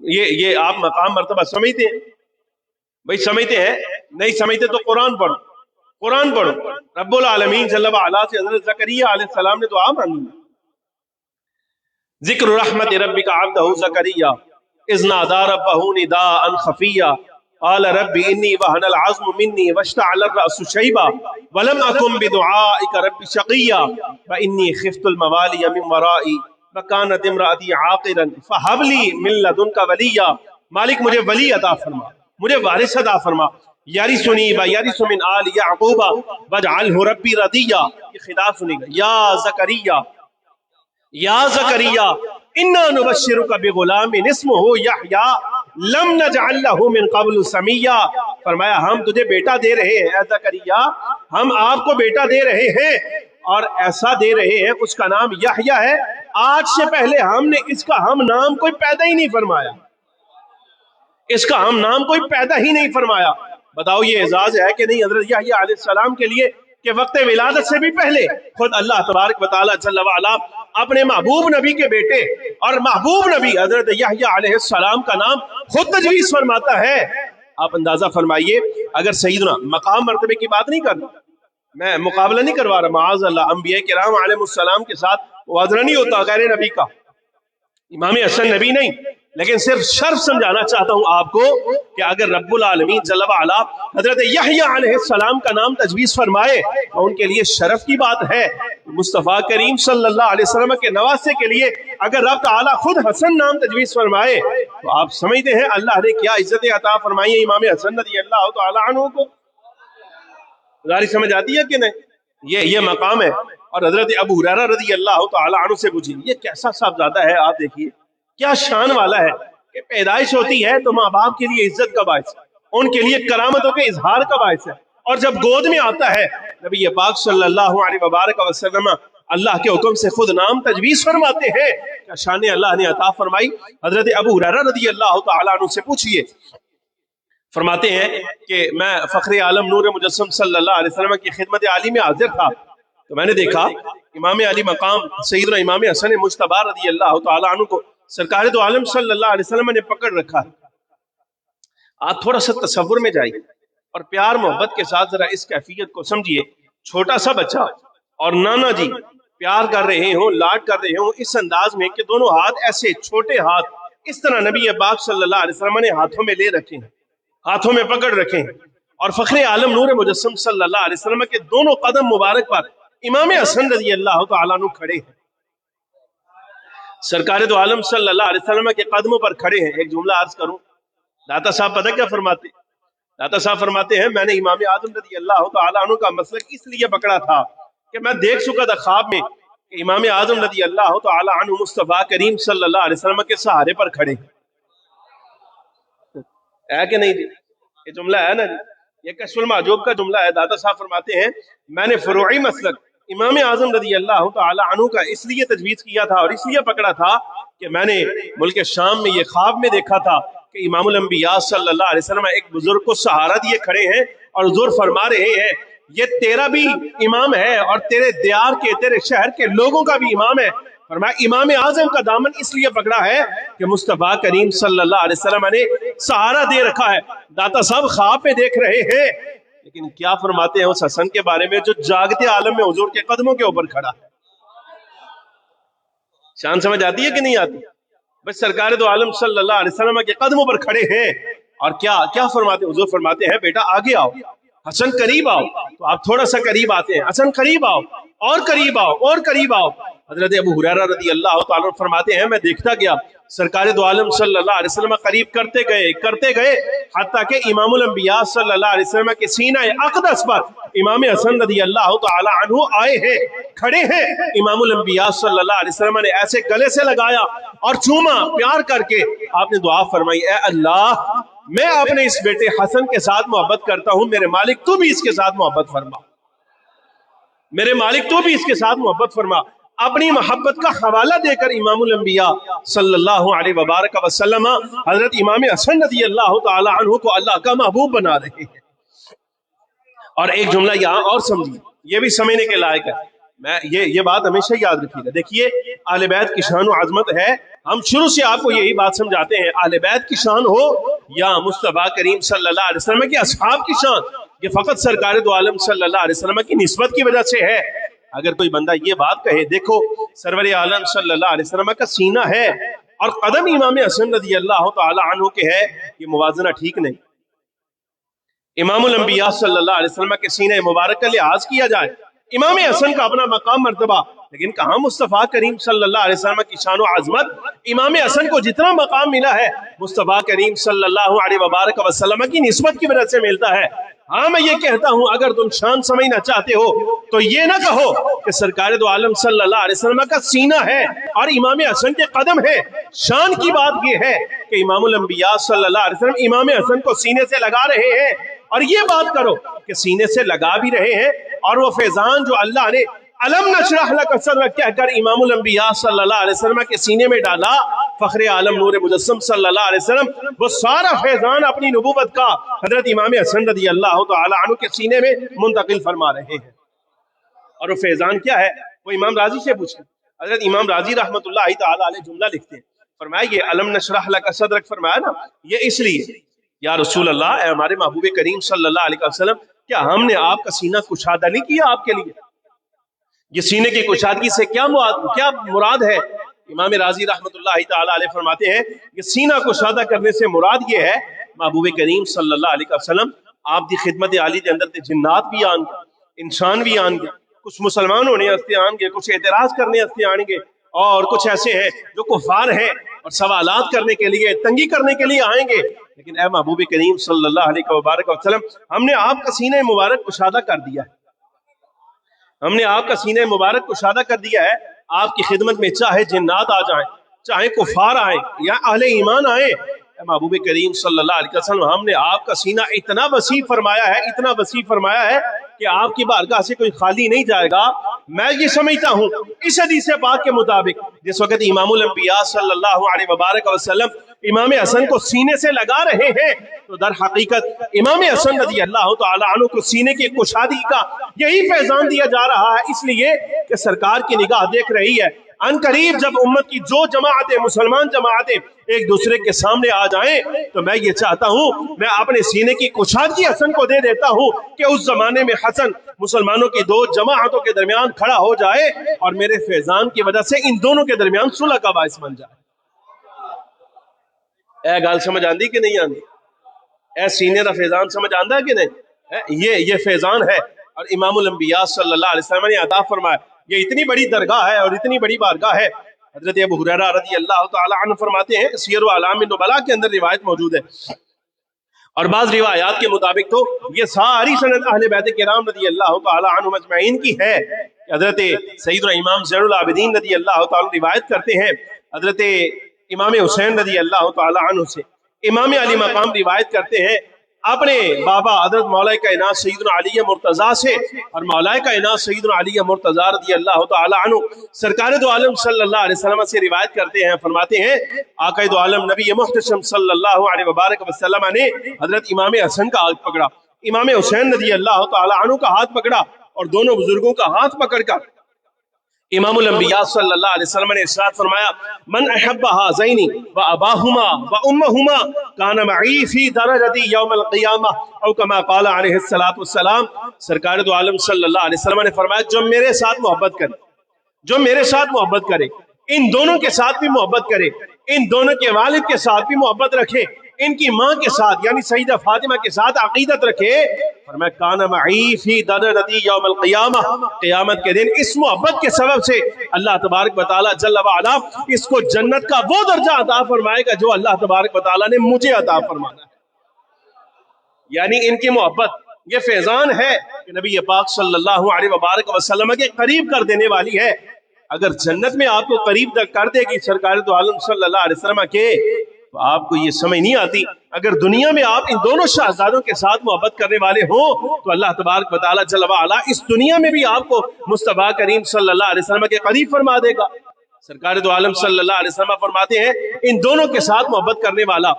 یہ آپ مقام مرتبہ سمجھتے ہیں؟ بھائی سمجھتے ہیں؟ نہیں سمجھتے تو قرآن پڑھو، قرآن پڑھو۔ رب العالمین جل وعلا سے حضرت زکریا علیہ السلام نے دعا مانگی، ذکر رحمت ربک عبدہ زکریا اذ نادى ربه نداء خفيا قال رب انی وهن العظم مني واشتعل الرأس شيبا ولم أكن بدعائك رب شقيا فإني خفت الموالي من ورائي وكانت امرأتي عاقرا فهب لي من لدنك وليا۔ مالک مجھے ولی عطا فرما، مجھے وارث عطا فرما، یرثنی ویرث من آل یعقوب واجعلہ ربی رضیا۔ یہ خطاب سنیں گا، یا زکریا، یا زکریا انا نبشرک بغلام اسمہ یحییٰ لم نجعل لہ من قبل سمیا۔ فرمایا ہم تجھے بیٹا دے رہے ہیں اے زکریا، ہم آپ کو بیٹا دے رہے ہیں اور ایسا دے رہے ہیں اس کا نام یحییٰ ہے، آج سے پہلے ہم نے اس کا ہم نام کوئی پیدا ہی نہیں فرمایا، اس کا ہم نام کوئی پیدا ہی نہیں فرمایا۔ بتاؤ یہ اعزاز ہے کہ نہیں حضرت یحییٰ علیہ السلام کے لیے کہ وقت ولادت سے بھی پہلے خود اللہ تبارک و تعالیٰ جل وعلا اپنے محبوب نبی کے بیٹے اور محبوب نبی حضرت یحییٰ علیہ السلام کا نام خود تجویز فرماتا ہے۔ آپ اندازہ فرمائیے، اگر سیدنا مقام مرتبے کی بات نہیں کرنا، میں مقابلہ نہیں کروا رہا، معاذ اللہ، انبیاء کرام علیہ السلام کے ساتھ موازنہ نہیں ہوتا غیر نبی کا، امام حسن نبی نہیں، لیکن صرف شرف سمجھانا چاہتا ہوں آپ کو کہ اگر رب العالمین جل وعلا حضرت یحییٰ علیہ السلام کا نام تجویز فرمائے تو ان کے لیے شرف کی بات ہے۔ مصطفیٰ کریم صلی اللہ علیہ وسلم کے نواسے کے لیے اگر رب تعالیٰ خود حسن نام تجویز فرمائے تو آپ سمجھتے ہیں اللہ نے کیا عزت عطا فرمائی ہے امام حسن رضی اللہ تعالیٰ عنہ کو؟ غاری سمجھ آتی ہے کہ نہیں؟ یہ مقام ہے۔ اور حضرت ابو ہریرہ رضی اللہ تعالیٰ عنہ سے پوچھیں یہ کیسا صاحبزادہ ہے، آپ دیکھیے کیا شان والا ہے کہ پیدائش ہوتی ہے تو ماں باپ کے لیے عزت کا باعث ہے، ان کے لیے کرامتوں کے اظہار کا باعث ہے، اور جب گود میں آتا ہے نبی پاک صلی اللہ علیہ وبارک وسلم اللہ کے حکم سے خود نام تجویز فرماتے ہیں، کیا شان اللہ نے عطا فرمائی۔ حضرت ابو ہریرہ رضی اللہ تعالیٰ عنہ سے پوچھئے، فرماتے ہیں کہ میں فخر عالم نور مجسم صلی اللہ علیہ وسلم کی خدمت عالی میں حاضر تھا تو میں نے دیکھا امام علی مقام سیدنا امام حسن مجتبی رضی اللہ تعالیٰ عنہ کو سرکار دو عالم صلی اللہ علیہ وسلم نے پکڑ رکھا ہے۔ آپ تھوڑا سا تصور میں جائیے اور پیار محبت کے ساتھ ذرا اس کیفیت کو سمجھیے، چھوٹا سا بچہ اور نانا جی پیار کر رہے ہوں، لاڈ کر رہے ہوں اس انداز میں کہ دونوں ہاتھ ایسے چھوٹے ہاتھ اس طرح نبی پاک صلی اللہ علیہ وسلم نے ہاتھوں میں لے رکھے ہیں، ہاتھوں میں پکڑ رکھے ہیں، اور فخر عالم نور مجسم صلی اللہ علیہ وسلم کے دونوں قدم مبارک پر امام حسن رضی اللہ تعالیٰ عنہ کھڑے ہیں، سرکار دو عالم صلی اللہ علیہ وسلم کے قدموں پر کھڑے ہیں۔ ایک جملہ عرض کروں، داتا صاحب پتہ کیا فرماتے؟ داتا صاحب فرماتے ہیں میں نے امام اعظم رضی اللہ تعالیٰ عنہ کا مسلک اس لیے پکڑا تھا کہ میں دیکھ چکا تھا خواب میں کہ امام اعظم رضی اللہ تعالی عنہ مصطفیٰ کریم صلی اللہ علیہ وسلم کے سہارے پر کھڑے ہے کہ نہیں جی؟ یہ جملہ ہے نا جی، یہ کشف المعجوب کا جملہ ہے. داتا صاحب فرماتے ہیں میں نے فروعی مسلک امام اعظم رضی اللہ تعالی عنہ کا اس لیے تجویز کیا تھا اور اس لیے پکڑا تھا کہ میں نے ملک شام میں یہ خواب میں دیکھا تھا کہ امام الانبیاء صلی اللہ علیہ وسلم ایک بزرگ کو سہارا دیے کھڑے ہیں اور حضور فرما رہے ہیں یہ تیرا بھی امام ہے اور تیرے دیار کے تیرے شہر کے لوگوں کا بھی امام ہے. فرمایا امام اعظم کا دامن اس لیے پکڑا ہے کہ مصطفیٰ کریم صلی اللہ علیہ وسلم نے سہارا دے رکھا ہے. داتا صاحب خواب میں دیکھ رہے ہیں لیکن کیا فرماتے ہیں اس حسن کے بارے میں جو جاگتے عالم میں حضور کے قدموں کے اوپر کھڑا ہے. شان سمجھ آتی ہے کہ نہیں آتی؟ بس سرکار دو عالم صلی اللہ علیہ وسلم کے قدموں پر کھڑے ہیں اور کیا فرماتے ہیں؟ حضور فرماتے ہیں بیٹا آگے آؤ، حسن قریب آؤ. تو آپ تھوڑا سا قریب آتے ہیں، حسن قریب آؤ اور قریب آؤ اور قریب آؤ. حضرت ابو ہریرہ رضی اللہ تعالیٰ فرماتے ہیں میں دیکھتا گیا سرکار دو عالم صلی اللہ علیہ وسلم قریب کرتے گئے حتیٰ کہ امام الانبیاء صلی اللہ علیہ وسلم کے سینہ اقدس پر امام حسن رضی اللہ تعالی عنہ آئے ہیں، کھڑے ہیں. امام الانبیاء صلی اللہ علیہ وسلم نے ایسے گلے سے لگایا اور چوما پیار کر کے آپ نے دعا فرمائی اے اللہ میں اپنے اس بیٹے حسن کے ساتھ محبت کرتا ہوں، میرے مالک تو بھی اس کے ساتھ محبت فرما، میرے مالک تو بھی اس کے ساتھ محبت فرما. اپنی محبت کا حوالہ دے کر امام الانبیاء صلی اللہ علیہ وبارک وسلم حضرت امام حسن رضی اللہ تعالی عنہ کو اللہ کا محبوب بنا رہے ہیں. اور ایک جملہ یہاں اور سمجھیے، یہ بھی سمجھنے کے لائق ہے، میں یہ بات ہمیشہ یاد رکھیے گا. دیکھیے اہل بیت کی شان و عظمت ہے، ہم شروع سے آپ کو یہی بات سمجھاتے ہیں اہل بیت کی شان ہو یا مصطفیٰ کریم صلی اللہ علیہ وسلم کے اصحاب کی شان، یہ فقط سرکار دو عالم صلی اللہ علیہ وسلم کی نسبت کی وجہ سے ہے. اگر کوئی بندہ یہ بات کہے دیکھو سرور عالم صلی اللہ علیہ وسلم کا سینہ ہے اور قدم امام حسن رضی اللہ تعالی عنہ کے ہے، یہ موازنہ ٹھیک نہیں. امام الانبیاء صلی اللہ علیہ وسلم کے سینہ مبارک کا لحاظ کیا جائے، امام حسن کا اپنا مقام مرتبہ، لیکن کہاں مصطفیٰ کریم صلی اللہ علیہ وسلم کی شان و عظمت امام حسن کو جتنا مقام ملا ہے مصطفیٰ کریم صلی اللہ علیہ وبارک وسلم کی نسبت کی وجہ سے ملتا ہے. ہاں میں یہ کہتا ہوں اگر تم شان سمجھنا چاہتے ہو تو یہ نہ کہو کہ سرکار دو عالم صلی اللہ علیہ وسلم کا سینہ ہے اور امام حسن کے قدم ہے. شان کی بات یہ ہے کہ امام الانبیاء صلی اللہ علیہ وسلم امام حسن کو سینے سے لگا رہے ہیں اور یہ بات کرو کہ سینے سے لگا بھی رہے ہیں اور وہ فیضان جو اللہ نے علم نشرح لک صدرک کہہ کر امام الانبیاء صلی اللہ علیہ وسلم کے سینے میں ڈالا، فخر عالم نور مجسم صلی اللہ علیہ وسلم وہ سارا فیضان اپنی نبوت کا حضرت امام حسن رضی اللہ تعالی عنہ کے سینے میں منتقل فرما رہے ہیں. اور وہ فیضان کیا ہے وہ امام راضی سے پوچھیں. حضرت امام راضی رحمت اللہ تعالی علیہ جملہ لکھتے ہیں، فرمایا یہ علم نشرح لک صدرک فرمایا نا یہ اس لیے یا رسول اللہ اے ہمارے محبوب کریم صلی اللہ علیہ وسلم کیا ہم نے آپ کا سینہ کشادہ نہیں کیا آپ کے لیے؟ یہ سینے کی کشادگی سے کیا مراد ہے؟ امام راضی رحمت اللہ تعالی علیہ فرماتے ہیں کہ سینہ کشادہ کرنے سے مراد یہ ہے محبوب کریم صلی اللہ علیہ وسلم آپ دی خدمت عالی دے اندر تے جنات بھی آن گے، انسان بھی آن گے، کچھ مسلمان ہونے ہستے آن گے، کچھ اعتراض کرنے ہستے آن گے اور کچھ ایسے ہیں جو کفار ہیں اور سوالات کرنے کے لیے تنگی کرنے کے لیے آئیں گے. لیکن اے محبوب کریم صلی اللہ علیہ وبارک وسلم ہم نے آپ کا سینہ مبارک کشادہ کر دیا ہے، ہم نے آپ کا سینہ مبارک کشادہ کر دیا ہے. آپ کی خدمت میں چاہے جنات آ جائیں چاہے کفار آئیں یا اہل ایمان آئیں، اے محبوب کریم صلی اللہ علیہ وسلم ہم نے آپ کا سینہ اتنا وسیع فرمایا ہے، اتنا وسیع فرمایا ہے کہ آپ کی بارگاہ سے کوئی خالی نہیں جائے گا. میں یہ سمجھتا ہوں اس حدیث پاک کے مطابق جس وقت امام الانبیاء صلی اللہ علیہ وبارک وسلم امام حسن کو سینے سے لگا رہے ہیں تو در حقیقت امام حسن رضی اللہ تعالی عنہ کو سینے کی کشادگی کا یہی فیضان دیا جا رہا ہے، اس لیے کہ سرکار کی نگاہ دیکھ رہی ہے ان قریب جب امت کی جو جماعتیں مسلمان جماعتیں ایک دوسرے کے سامنے آ جائیں تو میں یہ چاہتا ہوں میں اپنے سینے کی کشادگی حسن کو دے دیتا ہوں کہ اس زمانے میں حسن مسلمانوں کی دو جماعتوں کے درمیان کھڑا ہو جائے اور میرے فیضان کی وجہ سے ان دونوں کے درمیان صلح کا باعث بن جائے. اے گال سمجھ آندی کہ نہیں آندی؟ اے سینے دا فیضان سمجھ آندہ کہ نہیں؟ یہ فیضان ہے اور امام الانبیاء صلی اللہ علیہ وسلم نے عطا فرمایا. یہ اتنی بڑی درگاہ ہے اور اتنی بڑی بارگاہ ہے. حضرت ابو ہریرہ رضی اللہ تعالی عنہ فرماتے ہیں سیر و اعلام النبلاء کے اندر روایت موجود ہے اور بعض روایات کے مطابق تو یہ ساری سند اہل بیت کرام رضی اللہ تعالی عنہ مجمعین کی ہے کہ حضرت سیدنا امام زین العابدین رضی اللہ تعالیٰ روایت کرتے ہیں حضرت امام حسین رضی اللہ تعالیٰ عنہ سے، امام علی مقام روایت کرتے ہیں اپنے بابا حضرت مولائی کائنات سیدنا علی مرتضیٰ سے، اور مولائی کائنات سیدنا علی مرتضیٰ رضی اللہ تعالیٰ عنہ سرکار دو عالم صلی اللہ علیہ وسلم سے روایت کرتے ہیں، فرماتے ہیں آقا دو عالم نبی محتشم صلی اللہ علیہ وبارک وسلم نے حضرت امام حسن کا ہاتھ پکڑا، امام حسین رضی اللہ تعالیٰ عنہ کا ہاتھ پکڑا، اور دونوں بزرگوں کا ہاتھ پکڑ کر امام الانبیاء صلی اللہ علیہ وسلم نے ارشاد فرمایا من احب هذین واباہما وامہما کان معی فی درجتی یوم القیامہ، او کما قال علیہ الصلوۃ والسلام، سرکار دو عالم صلی اللہ علیہ وسلم نے فرمایا جو میرے ساتھ محبت کرے، جو میرے ساتھ محبت کرے، ان دونوں کے ساتھ بھی محبت کرے، ان دونوں کے والد کے ساتھ بھی محبت رکھے، ان کی ماں کے ساتھ یعنی سیدہ فاطمہ کے ساتھ عقیدت رکھے، فرمایا کان معی فی درجتی یوم القیامہ، قیامت کے دن اس محبت کے سبب سے اللہ تبارک و تعالی جل وعلا اس کو جنت کا وہ درجہ عطا فرمائے گا جو اللہ تبارک و تعالی نے مجھے عطا فرمانا ہے۔ یعنی ان کی محبت یہ فیضان ہے کہ نبی پاک صلی اللہ علیہ وبارک وسلم کے قریب کر دینے والی ہے۔ اگر جنت میں آپ کو قریب کر دے گی سرکار دو عالم صلی اللہ علیہ وسلم کے، تو آپ کو یہ سمجھ نہیں آتی اگر دنیا میں آپ ان دونوں شہزادوں کے ساتھ محبت کرنے والے ہوں تو اللہ تبارک و تعالی جل وعلا اس دنیا میں بھی آپ کو مصطفیٰ کریم صلی اللہ علیہ وسلم کے قریب فرما دے گا۔ سرکار دو عالم صلی اللہ علیہ وسلم فرماتے ہیں ان دونوں کے ساتھ محبت کرنے والا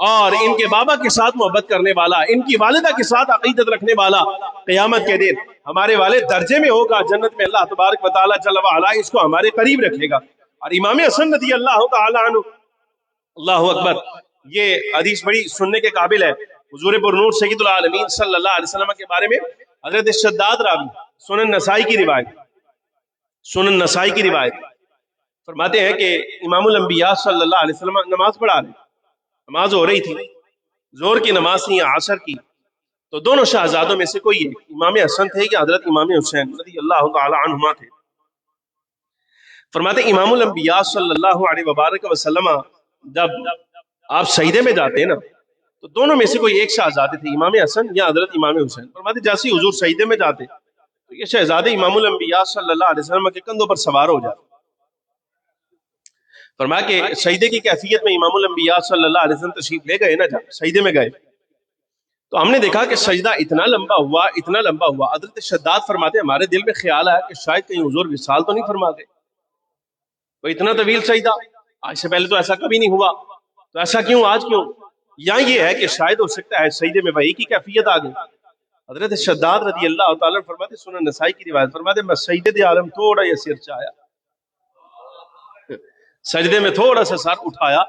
اور ان کے بابا کے ساتھ محبت کرنے والا، ان کی والدہ کے ساتھ عقیدت رکھنے والا، قیامت کے دن ہمارے والد درجے میں ہوگا جنت میں، اللہ تبارک و تعالی جل وعلا اس کو ہمارے قریب رکھے گا۔ اور امام حسن رضی اللہ تعالی عنہ، اللہ اکبر، یہ حدیث بڑی سننے کے قابل ہے۔ حضور پرنور سید العالمین صلی اللہ علیہ وسلم کے بارے میں حضرت شداد راوی، سنن نسائی کی روایت فرماتے ہیں کہ امام الانبیاء صلی اللہ علیہ وسلم نماز پڑھا رہے، نماز ہو رہی تھی، زور کی نماز تھی یا عصر کی، تو دونوں شہزادوں میں سے کوئی ایک امام حسن تھے کہ حضرت امام حسین رضی اللہ تعالی عنہما تھے۔ فرماتے امام الانبیاء صلی اللہ علیہ وبارک وسلم جب آپ سجدے میں جاتے ہیں نا تو دونوں میں سے کوئی ایک شہزادے تھے، امام حسن یا حضرت امام حسین۔ فرماتے جیسے ہی حضور سجدے میں جاتے تو یہ شہزادے امام الانبیاء صلی اللہ علیہ وسلم کے کندھوں پر سوار ہو جاتے۔ فرمایا کہ سجدے کی کیفیت میں امام الانبیاء صلی اللہ علیہ وسلم تشریف لے گئے نا، جب سجدے میں گئے تو ہم نے دیکھا کہ سجدہ اتنا لمبا ہوا۔ حضرت شداد فرماتے ہمارے دل میں خیال آیا کہ شاید کہیں حضور وصال تو نہیں فرما گئے، تو اتنا طویل سجدہ آج سے پہلے تو ایسا کبھی نہیں ہوا، تو ایسا کیوں آج کیوں؟ یا یہ ہے کہ شاید ہو سکتا ہے سجدے میں وحی کی کیفیت آ گئی۔ حضرت شداد رضی اللہ تعالیٰ فرماتے، سنن نسائی کی روایت فرماتے میں سجدے عالم تھوڑا یہ سر چایا، سجدے میں تھوڑا سا سر اٹھایا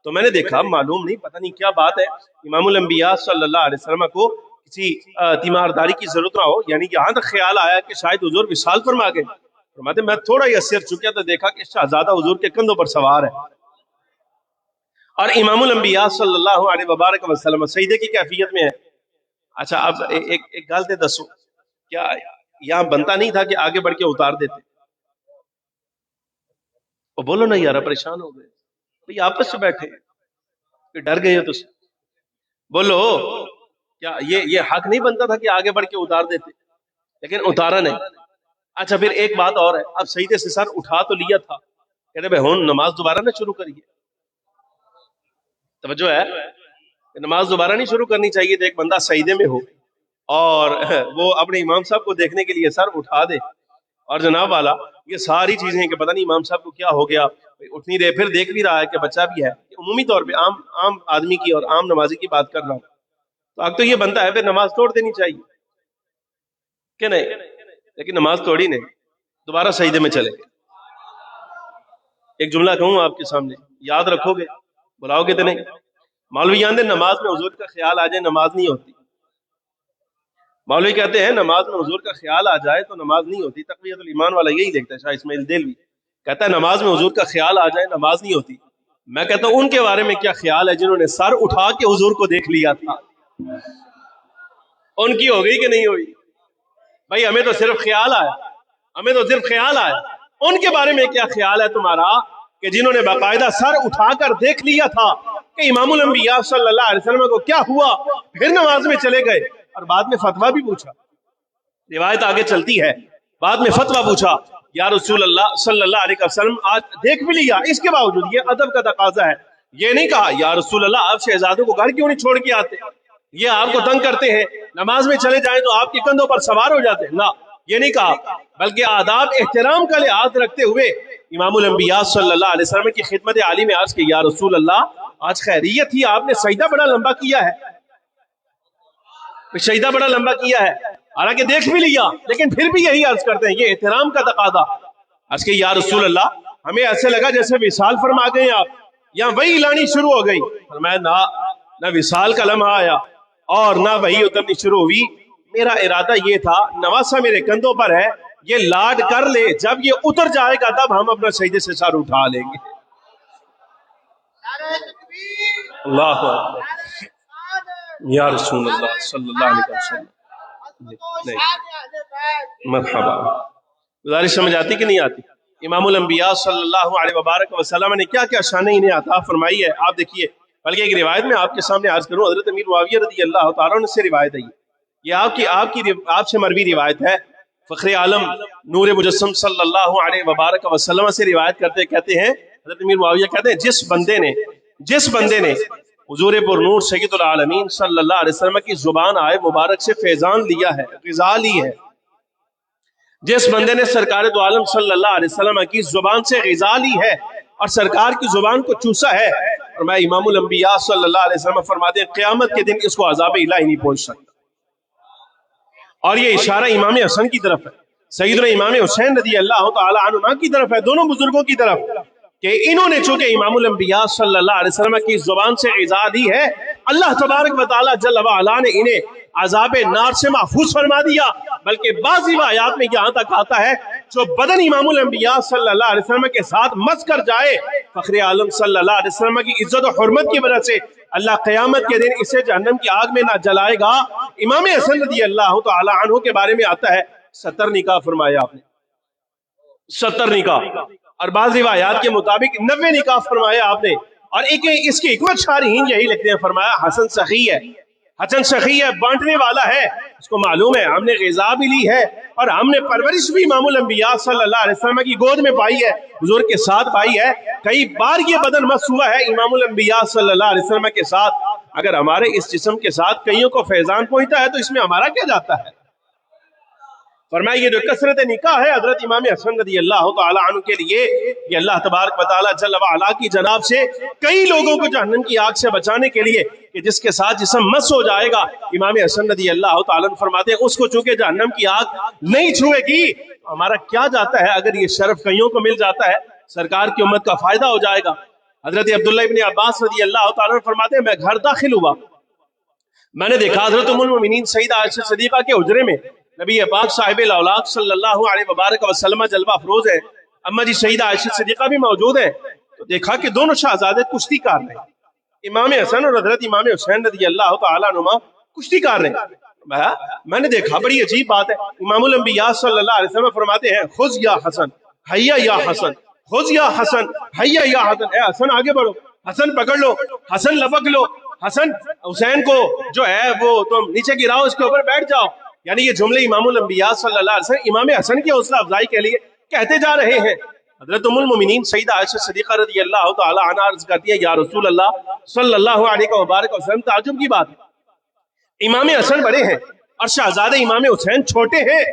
تو میں نے دیکھا معلوم نہیں پتہ نہیں کیا بات ہے، امام الانبیاء صلی اللہ علیہ وسلم کو کسی تیمارداری کی ضرورت نہ ہو، یعنی یہاں تک خیال آیا کہ شاید حضور وصال فرما گئے۔ فرماتے میں تھوڑا یہ سر چکیا تو دیکھا کہ شہزادہ حضور کے کندھوں پر سوار ہے، اور امام الانبیاء صلی اللہ علیہ وبارک وسلم سجدے کی کیفیت میں ہے۔ اچھا اب ایک گل تے دسو، کیا یہاں بنتا نہیں تھا کہ آگے بڑھ کے اتار دیتے؟ وہ بولو نا یارا، پریشان ہو گئے بھئی، آپس سے بیٹھے کہ ڈر گئے ہو تو بولو، کیا یہ حق نہیں بنتا تھا کہ آگے بڑھ کے اتار دیتے؟ لیکن اتارا نہیں۔ اچھا پھر ایک بات اور ہے، اب سجدے سے سر اٹھا تو لیا تھا، کہتے بھائی ہون نماز دوبارہ نہ شروع کریے، توجہ ہے، نماز دوبارہ نہیں شروع کرنی چاہیے۔ تو ایک بندہ سجدے میں ہو اور وہ اپنے امام صاحب کو دیکھنے کے لیے سر اٹھا دے، اور جناب والا یہ ساری چیزیں ہیں کہ پتہ نہیں امام صاحب کو کیا ہو گیا، اٹھ نہیں رہے، پھر دیکھ بھی رہا ہے کہ بچہ بھی ہے، عمومی طور پہ عام آدمی کی اور عام نمازی کی بات کر رہا ہوں، تو اب تو یہ بنتا ہے پھر نماز توڑ دینی چاہیے کہ نہیں؟ لیکن نماز توڑی نہیں، دوبارہ سجدے میں چلے گئے۔ ایک جملہ کہوں آپ کے سامنے، یاد رکھو گے، بلاؤ گے تو نہیں؟ مولوی جانتے نماز میں حضور کا خیال آ جائے نماز نہیں ہوتی۔ مولوی کہتے ہیں نماز میں حضور کا خیال آ جائے تو نماز نہیں ہوتی۔ تقویۃ الایمان والا یہی لکھتا ہے، شاہ اسماعیل دہلوی کہتا ہے نماز میں حضور کا خیال آ جائے نماز نہیں ہوتی۔ میں کہتا ہوں ان کے بارے میں کیا خیال ہے جنہوں نے سر اٹھا کے حضور کو دیکھ لیا تھا، ان کی ہو گئی کہ نہیں ہوئی؟ بھائی ہمیں تو صرف خیال آیا، ان کے بارے میں کیا خیال ہے تمہارا کہ جنہوں نے باقاعدہ سر اٹھا کر دیکھ لیا تھا کہ امام الانبیاء صلی اللہ علیہ وسلم کو کیا ہوا، پھر نماز میں چلے گئے اور بعد میں فتویٰ بھی پوچھا۔ روایت آگے چلتی ہے، بعد میں فتویٰ پوچھا یا رسول اللہ صلی اللہ علیہ وسلم آج دیکھ بھی لیا، اس کے باوجود یہ ادب کا تقاضا ہے، یہ نہیں کہا یا رسول اللہ آپ شہزادوں کو گھر کیوں نہیں چھوڑ کے آتے، یہ آپ کو تنگ کرتے ہیں، نماز میں چلے جائیں تو آپ کے کندھوں پر سوار ہو جاتے ہیں، نہ یہ نہیں کہا، بلکہ آداب احترام کا لحاظ رکھتے ہوئے امام الانبیاء صلی اللہ علیہ وسلم کی خدمت عالی میں عرض کی یا رسول اللہ آج خیریت ہی، آپ نے سجدہ بڑا لمبا کیا ہے، سجدہ بڑا لمبا کیا ہے، حالانکہ دیکھ بھی لیا لیکن پھر بھی یہی عرض کرتے ہیں، یہ احترام کا تقاضا۔ عرض کہ یا رسول اللہ ہمیں ایسے لگا جیسے وصال فرما گئے آپ، یا وہی لانی شروع ہو گئی، فرمایا نہ وصال کا لمحہ آیا اور نہ وہی اترنی شروع ہوئی، میرا ارادہ یہ تھا نواسا میرے کندھوں پر ہے، یہ لاڈ کر لے، جب یہ اتر جائے گا تب ہم اپنا سجدے سے سر اٹھا لیں گے۔ اللہ اکبر یا رسول اللہ صلی اللہ علیہ وسلم، مرحبا، گزارش سمجھ آتی کہ نہیں آتی؟ امام الانبیاء صلی اللہ علیہ وبارک وسلم نے کیا کیا شان انہیں عطا فرمائی ہے، آپ دیکھیے، بلکہ ایک روایت میں آپ کے سامنے عرض کروں، حضرت امیر معاویہ رضی اللہ تعالیٰ عنہ سے روایت ہے، یہ آپ سے مروی روایت ہے، فخر عالم نور مجسم صلی اللہ علیہ وبارک وسلم سے روایت کرتے کہتے ہیں، حضرت امیر معاویہ کہتے ہیں جس بندے نے حضور پر نور سید العالمین صلی اللہ علیہ وسلم کی زبان آئے مبارک سے فیضان لیا ہے، غذا لی ہے، جس بندے نے سرکار دو عالم صلی اللہ علیہ وسلم کی زبان سے غذا لی ہے اور سرکار کی زبان کو چوسا ہے، اور میں امام الانبیاء صلی اللہ علیہ وسلم فرماتے ہیں قیامت کے دن اس کو عذاب الہی نہیں پہنچ سکتا۔ اور یہ اشارہ امام حسن کی طرف ہے، سیدنا امام حسین رضی اللہ تعالی عنہ کی طرف ہے، دونوں بزرگوں کی طرف، کہ انہوں نے چونکہ امام الانبیاء صلی اللہ علیہ وسلم کی زبان سے غذا دی ہے، اللہ تبارک و تعالی جل وعلا نے انہیں عذاب نار سے محفوظ فرما دیا، بلکہ بعض روایات میں یہاں تک آتا ہے جو بدن امام الانبیاء صلی اللہ علیہ وسلم کے ساتھ مس کر جائے، فخر عالم صلی اللہ علیہ وسلم کی عزت و حرمت کی وجہ سے اللہ قیامت کے دن اسے جہنم کی آگ میں نہ جلائے گا۔ امام حسن رضی اللہ تعالی عنہ کے بارے میں آتا ہے 70 نکاح فرمایا آپ نے، 70 نکاح، اور بعض روایات کے مطابق 90 نکاح فرمایا آپ نے، اور اس کی حکمت شارحین یہی لکھتے ہیں، فرمایا حسن سخی ہے، حسن سخی ہے، بانٹنے والا ہے، اس کو معلوم ہے ہم نے غذا بھی لی ہے اور ہم نے پرورش بھی امام الانبیاء صلی اللہ علیہ وسلم کی گود میں پائی ہے، حضور کے ساتھ پائی ہے، کئی بار یہ بدن مس ہوا ہے امام الانبیاء صلی اللہ علیہ وسلم کے ساتھ، اگر ہمارے اس جسم کے ساتھ کئیوں کو فیضان پہنچتا ہے تو اس میں ہمارا کیا جاتا ہے؟ فرمایا یہ جو کثرت نکاح ہے حضرت امام حسن رضی اللہ تعالی عنہ کے لیے، یہ اللہ تبارک و تعالی جل وعلا کی جناب سے کئی لوگوں کو جہنم کی آگ سے بچانے کے لیے، کہ جس کے ساتھ جسم مس ہو جائے گا، امام حسن رضی اللہ تعالی عنہ فرماتے ہیں اس کو چونکہ جہنم کی آگ نہیں چھوئے گی، ہمارا کیا جاتا ہے؟ اگر یہ شرف کئیوں کو مل جاتا ہے سرکار کی امت کا فائدہ ہو جائے گا۔ حضرت عبداللہ ابن عباس رضی اللہ تعالی عنہ فرماتے ہیں میں گھر داخل ہوا، میں نے دیکھا حضرت ام المؤمنین سیدہ عائشہ صدیقہ کے حجرے میں نبی پاک صاحب الاولاق صلی اللہ علیہ وبارک وسلم جلوہ افروز ہے، اما جی سیدہ عائشہ صدیقہ بھی موجود ہیں، تو دیکھا کہ دونوں شہزادے کشتی کار رہے ہیں، امام حسن اور حضرت امام حسین رضی اللہ تعالیٰ عنہما کشتی کار رہے ہیں۔ میں نے دیکھا بڑی عجیب بات ہے، امام الانبیاء صلی اللہ علیہ وسلم فرماتے ہیں خذ یا حسن حیا یا حسن، خذ یا حسن حیا یا حسن، اے حسن آگے بڑھو، حسن پکڑ لو، حسن لپک لو، حسن حسین کو جو ہے وہ تم نیچے گراؤ، اس کے اوپر بیٹھ جاؤ، یعنی یہ جملے امام الانبیاء صلی اللہ علیہ وسلم امام حسن کی حوصلہ افزائی کے لیے کہتے جا رہے ہیں۔ حضرت ام المؤمنین سیدہ عائشہ صدیقہ رضی اللہ تعالی عنہا عرض کرتی ہے یا رسول اللہ صلی اللہ علیہ وبارک وسلم تعجب کی بات ہے، امام حسن بڑے ہیں اور شہزادے امام حسین چھوٹے ہیں،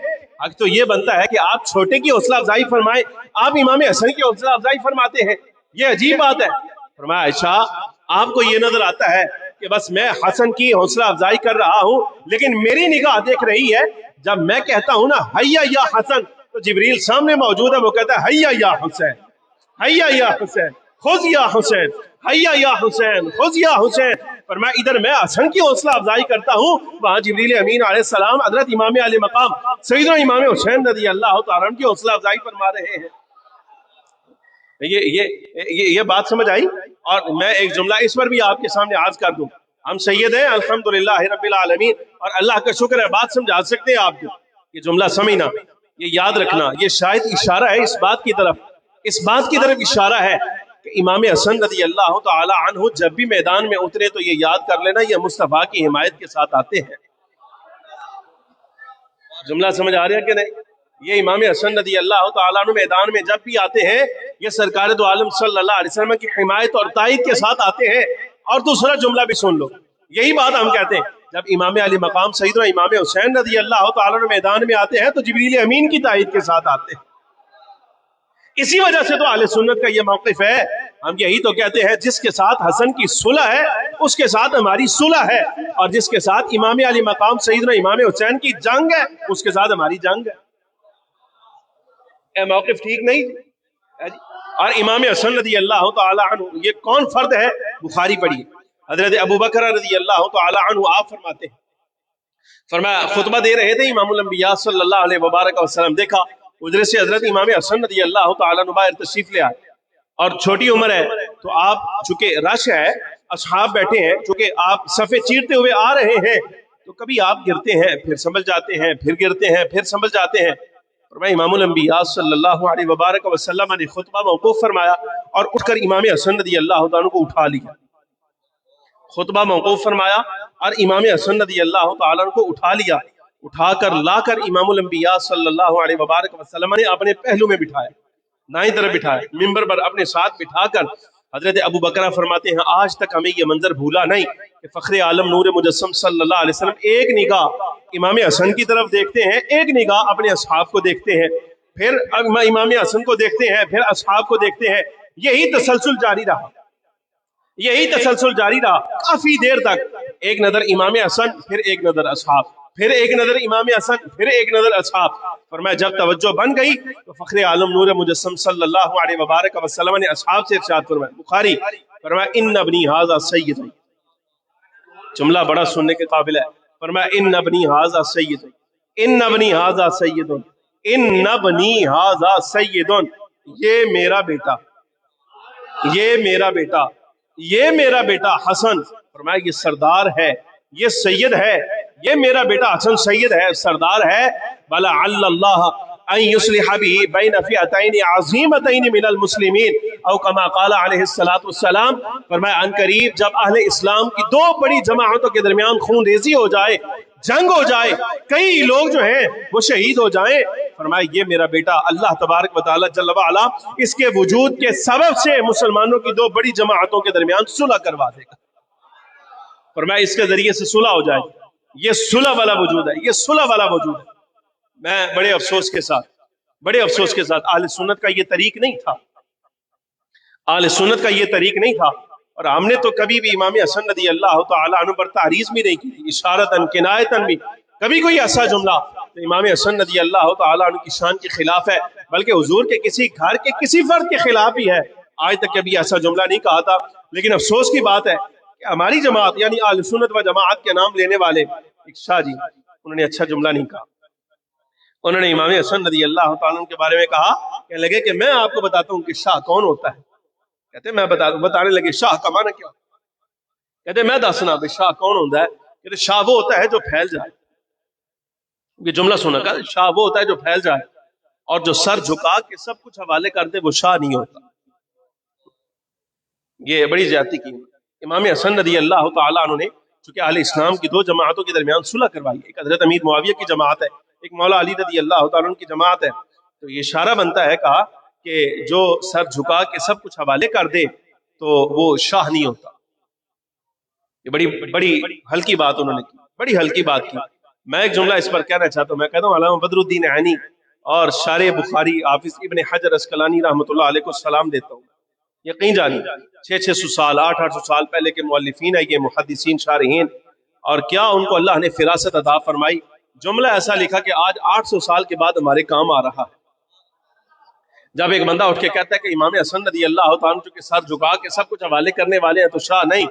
حق تو یہ بنتا ہے کہ آپ چھوٹے کی حوصلہ افزائی فرمائیں، آپ امام حسن کی حوصلہ افزائی فرماتے ہیں، یہ عجیب بات ہے۔ فرمایا عائشہ آپ کو یہ نظر آتا ہے کہ بس میں حسن کی حوصلہ افزائی کر رہا ہوں، لیکن میری نگاہ دیکھ رہی ہے جب میں کہتا ہوں نا حیا یا حسن تو جبریل سامنے موجود ہے، وہ کہتا ہے حیا یا حسین حیا یا حسین خذ یا حسین حیا یا حسین خذ یا حسین، پر میں ادھر میں حسن کی حوصلہ افزائی کرتا ہوں، وہاں جبریل امین علیہ السلام حضرت امام علی مقام سیدنا امام حسین رضی اللہ تعالیٰ عنہ کی حوصلہ افزائی فرما رہے ہیں۔ یہ بات سمجھ آئی؟ اور میں ایک جملہ اس پر بھی آپ کے سامنے عرض کر دوں، ہم سید ہیں الحمدللہ رب العالمین، اور اللہ کا شکر ہے بات سمجھا سکتے ہیں آپ کو، یہ جملہ سمجھنا، یہ یاد رکھنا، یہ شاید اشارہ ہے اس بات کی طرف اشارہ ہے کہ امام حسن رضی اللہ تعالی عنہ جب بھی میدان میں اترے تو یہ یاد کر لینا یہ مصطفیٰ کی حمایت کے ساتھ آتے ہیں۔ جملہ سمجھ آ رہا ہے کہ نہیں؟ یہ امام حسن رضی اللہ تعالیٰ عنہ میدان میں جب بھی آتے ہیں یہ سرکار دو عالم صلی اللہ علیہ وسلم کی حمایت اور تائید کے ساتھ آتے ہیں. اور دوسرا جملہ بھی سن لو، یہی بات ہم کہتے ہیں جب امام علی مقام سیدنا امام حسین رضی اللہ تعالیٰ عنہ میدان میں آتے ہیں تو جبریل امین کی تائید کے ساتھ آتے ہیں. اسی وجہ سے تو اہل سنت کا یہ موقف ہے. ہم یہی تو کہتے ہیں جس کے ساتھ حسن کی صلح ہے اس کے ساتھ ہماری صلح ہے، اور جس کے ساتھ امام علی مقام سیدنا امام حسین کی جنگ ہے اس کے ساتھ ہماری جنگ ہے. اے موقف ٹھیک نہیں. اور امام حسن رضی اللہ تعالی عنہ یہ کون فرد ہے؟ بخاری پڑھیے. حضرت ابو بکر رضی اللہ تعالی عنہ آپ فرماتے ہیں، فرمایا خطبہ دے رہے تھے امام الانبیاء صلی اللہ علیہ وبارک وسلم، دیکھا اجرے سے حضرت امام حسن رضی اللہ تعالی عنہ باہر تشریف لے آئے اور چھوٹی عمر ہے تو آپ چونکہ رش ہے اصحاب بیٹھے ہیں، چونکہ آپ صفے چیرتے ہوئے آ رہے ہیں تو کبھی آپ گرتے ہیں پھر سنبھل جاتے ہیں، پھر گرتے ہیں پھر سنبھل جاتے ہیں. فرمایا امام الانبیاء صلی اللہ علیہ وبارک وسلم نے خطبہ موقوف فرمایا اور اٹھ کر امام حسن رضی اللہ تعالیٰ عنہ کو اٹھا لیا. خطبہ موقوف فرمایا اور امام حسن رضی اللہ تعالیٰ عنہ کو اٹھا لیا، اٹھا کر لا کر امام الانبیاء صلی اللہ علیہ وبارک وسلم نے اپنے پہلو میں بٹھایا، دائیں طرف بٹھایا، منبر پر اپنے ساتھ بٹھا کر حضرت ابو بکرہ فرماتے ہیں آج تک ہمیں یہ منظر بھولا نہیں کہ فخر عالم نور مجسم صلی اللہ علیہ وسلم ایک نگاہ امام حسن کی طرف دیکھتے ہیں، ایک نگاہ اپنے اصحاب کو دیکھتے ہیں، پھر امام حسن کو دیکھتے ہیں، پھر اصحاب کو دیکھتے ہیں. یہی تسلسل جاری رہا، یہی تسلسل جاری رہا کافی دیر تک. ایک نظر امام حسن پھر ایک نظر اصحاب، پھر ایک نظر امام حسن پھر ایک نظر اصحاب. فرمایا جب توجہ بن گئی تو فخر عالم نور مجسم صلی اللہ علیہ وبارک وسلم نے اصحاب سے ارشاد فرمایا، بخاری فرمایا ان ابنی ھذا سید، جملہ بڑا سننے کے قابل ہے. فرمایا ان ابنی ھذا سید، ان ابنی ھذا سید، ان ابنی ھذا سید، یہ میرا بیٹا، یہ میرا بیٹا، یہ میرا بیٹا حسن. فرمایا یہ سردار ہے، یہ سید ہے، یہ میرا بیٹا حسن سید ہے، سردار ہے. وَلَعَلَّ اللَّهَ أَن يُصْلِحَ بِهِ بَيْنَ فِئَتَيْنِ عَظِيمَتَيْنِ مِنَ الْمُسْلِمِينَ او کما قال علیہ الصلوۃ والسلام. فرمایا ان قریب جب اہل اسلام کی دو بڑی جماعتوں کے درمیان خون ریزی ہو جائے، جنگ ہو جائے، کئی لوگ جو ہیں وہ شہید ہو جائیں، فرمایا یہ میرا بیٹا اللہ تبارک و تعالی جل وعلا اس کے وجود کے سبب سے مسلمانوں کی دو بڑی جماعتوں کے درمیان صلح کروا دے گا. فرمایا اس کے ذریعے سے صلح ہو جائے. یہ صلح والا وجود ہے، یہ صلح والا وجود ہے. میں بڑے افسوس کے ساتھ اہل سنت کا یہ طریق نہیں تھا، اہل سنت کا یہ طریق نہیں تھا. اور ہم نے تو کبھی بھی امام حسن رضی اللہ تعالیٰ عنہ پر تعریض بھی نہیں کی تھی، اشارتاً کنایتاً بھی. کبھی کوئی ایسا جملہ تو امام حسن رضی اللہ تعالیٰ عنہ کی شان کے خلاف ہے، بلکہ حضور کے کسی گھر کے کسی فرد کے خلاف ہی ہے، آج تک کبھی ایسا جملہ نہیں کہا تھا. لیکن افسوس کی بات ہے کہ ہماری جماعت یعنی اہل سنت و جماعت کے نام لینے والے ایک شاہ جی، انہوں نے اچھا جملہ نہیں کہا. انہوں نے امام حسن رضی اللہ تعالیٰ عنہ کے بارے میں کہا، کہنے لگے کہ میں آپ کو بتاتا ہوں کہ شاہ کون ہوتا ہے. کہتے میں بتانے لگے شاہ کا معنی کیا؟ کہتے میں دسنا بھی شاہ کون ہوتا ہے. کہتے شاہ وہ ہوتا ہے جو پھیل جائے. یہ جملہ سنا کہ شاہ وہ ہوتا ہے جو پھیل جائے، اور جو سر جھکا کے سب کچھ حوالے کر دے وہ شاہ نہیں ہوتا. یہ بڑی زیادتی کی. امام حسن رضی اللہ تعالیٰ عنہ نے چونکہ اہل اسلام کی دو جماعتوں کے درمیان صلح کروائی، ایک حضرت امیر معاویہ کی جماعت ہے، ایک مولا علی رضی اللہ تعالیٰ عنہ کی جماعت ہے. تو یہ اشارہ بنتا ہے کہا کہ جو سر جھکا کے سب کچھ حوالے کر دے تو وہ شاہ نہیں ہوتا. یہ بڑی ہلکی بات انہوں نے کی، بڑی ہلکی بات کی. میں ایک جملہ اس پر کہنا چاہتا ہوں. میں کہتا ہوں علامہ بدر الدین عینی اور شارح بخاری حافظ ابن حجر عسقلانی رحمۃ اللہ علیہ کو سلام دیتا ہوں. یقین جانی 600 سال 800 سال پہلے کے مؤلفین ہیں یہ محدثین شارحین، اور کیا ان کو اللہ نے فراست عطا فرمائی. جملہ ایسا لکھا کہ آج 800 سال کے بعد ہمارے کام آ رہا ہے. جب ایک بندہ اٹھ کے کہتا ہے کہ امام حسن رضی اللہ تعالیٰ عنہ کے سر جھکا کے سب کچھ حوالے کرنے والے ہیں تو شاہ نہیں،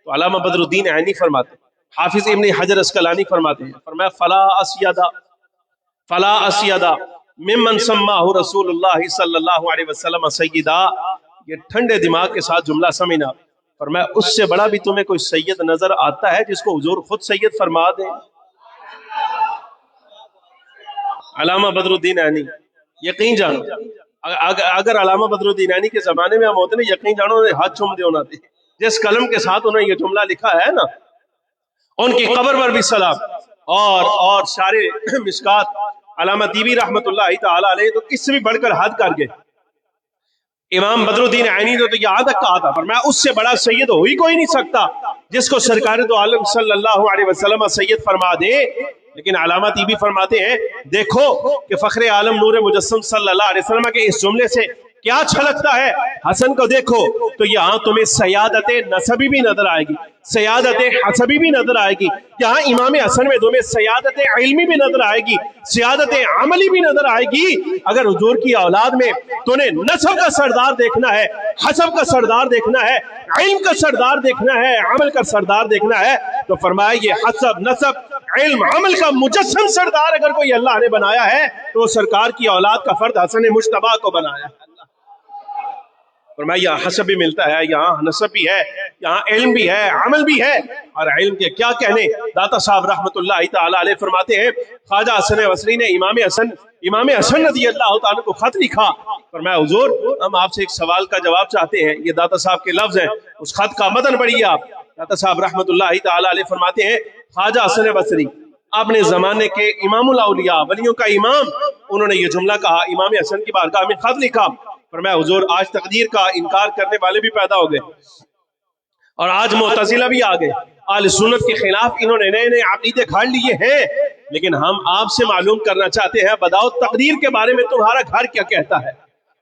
تو علامہ بدر الدین عینی فرماتے ہیں، حافظ ابن حجر عسقلانی فرماتے ہیں، فرمایا فلا اسیدا ممن سماہ رسول اللہ صلی اللہ علیہ وسلم سیدہ. یہ ٹھنڈے دماغ کے ساتھ جملہ سمجھنا. فرمایا اس سے بڑا بھی تمہیں کوئی سید نظر آتا ہے جس کو حضور خود سید فرما دیں؟ علامہ بدر الدین عینی یقین جانو اگر علامہ بدر الدین عینی کے زمانے میں ہم ہوتے نا، یقین جانو ہاتھ چوم دے ہونا تھے. جس قلم کے ساتھ انہوں نے یہ جملہ لکھا ہے نا، ان کی قبر پر بھی سلام. اور شارح مشکات علامہ طیبی رحمۃ اللہ تعالی علیہ تو اس سے بھی بڑھ کر حد کر گئے. امام بدر الدین عینی نے تو یہاں تک کہا تھا، فرمایا اس سے بڑا سید ہو ہی کوئی نہیں سکتا جس کو سرکار دو عالم صلی اللہ علیہ وسلم سید فرما دے. لیکن علامہ طیبی فرماتے ہیں دیکھو کہ فخر عالم نور مجسم صلی اللہ علیہ وسلم کے اس جملے سے کیا چھلکتا ہے. حسن کو دیکھو تو یہاں تمہیں سیادت نسبی بھی نظر آئے گی، سیادت حسبی بھی نظر آئے گی. یہاں امام حسن میں تمہیں سیادت علمی بھی نظر آئے گی، سیادت عملی بھی نظر آئے گی. اگر حضور کی اولاد میں تو نے نسب کا سردار دیکھنا ہے، حسب کا سردار دیکھنا ہے، علم کا سردار دیکھنا ہے، عمل کا سردار دیکھنا ہے، تو فرمایا یہ حسب نسب علم عمل کا مجسم سردار اگر کوئی اللہ نے بنایا ہے تو وہ سرکار کی اولاد کا فرد حسن مجتبی کو بنایا ہے. فرمایا یہاں حسب بھی ملتا ہے، یہاں نسب بھی ہے، یہاں علم بھی ہے، عمل بھی ہے. اور علم کے کیا کہنے، داتا صاحب رحمۃ اللہ تعالی علیہ فرماتے ہیں خواجہ حسن بصری نے امام حسن رضی اللہ تعالیٰ کو خط لکھا. فرمایا حضور ہم آپ سے ایک سوال کا جواب چاہتے ہیں. یہ داتا صاحب کے لفظ ہیں، اس خط کا متن پڑھیے آپ. داتا صاحب رحمۃ اللہ تعالی علیہ فرماتے ہیں خواجہ حسن بصری اپنے زمانے کے امام الاولیاء ولیوں کا امام، انہوں نے یہ جملہ کہا، امام حسن کی بارگاہ میں خط لکھا. فرمایا حضور آج تقدیر کا انکار کرنے والے بھی پیدا ہو گئے اور آج معتزلہ بھی آ گئے، اہل سنت کے خلاف انہوں نے نئے نئے عقیدے کھاڑ لیے ہیں. لیکن ہم آپ سے معلوم کرنا چاہتے ہیں بتاؤ تقدیر کے بارے میں تمہارا گھر کیا کہتا ہے،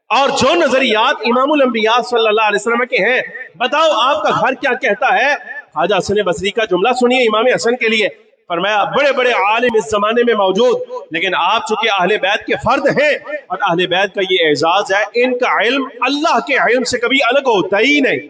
اور جو نظریات امام الانبیاء صلی اللہ علیہ وسلم کے ہیں بتاؤ آپ کا گھر کیا کہتا ہے. خواجہ حسن بصری کا جملہ سنیے امام حسن کے لیے. فرمایا بڑے بڑے عالم اس زمانے میں موجود، لیکن آپ چونکہ اہل بیت کے فرد ہیں اور اہل بیت کا یہ اعزاز ہے، ان کا علم اللہ کے علم سے کبھی الگ ہوتا ہی نہیں.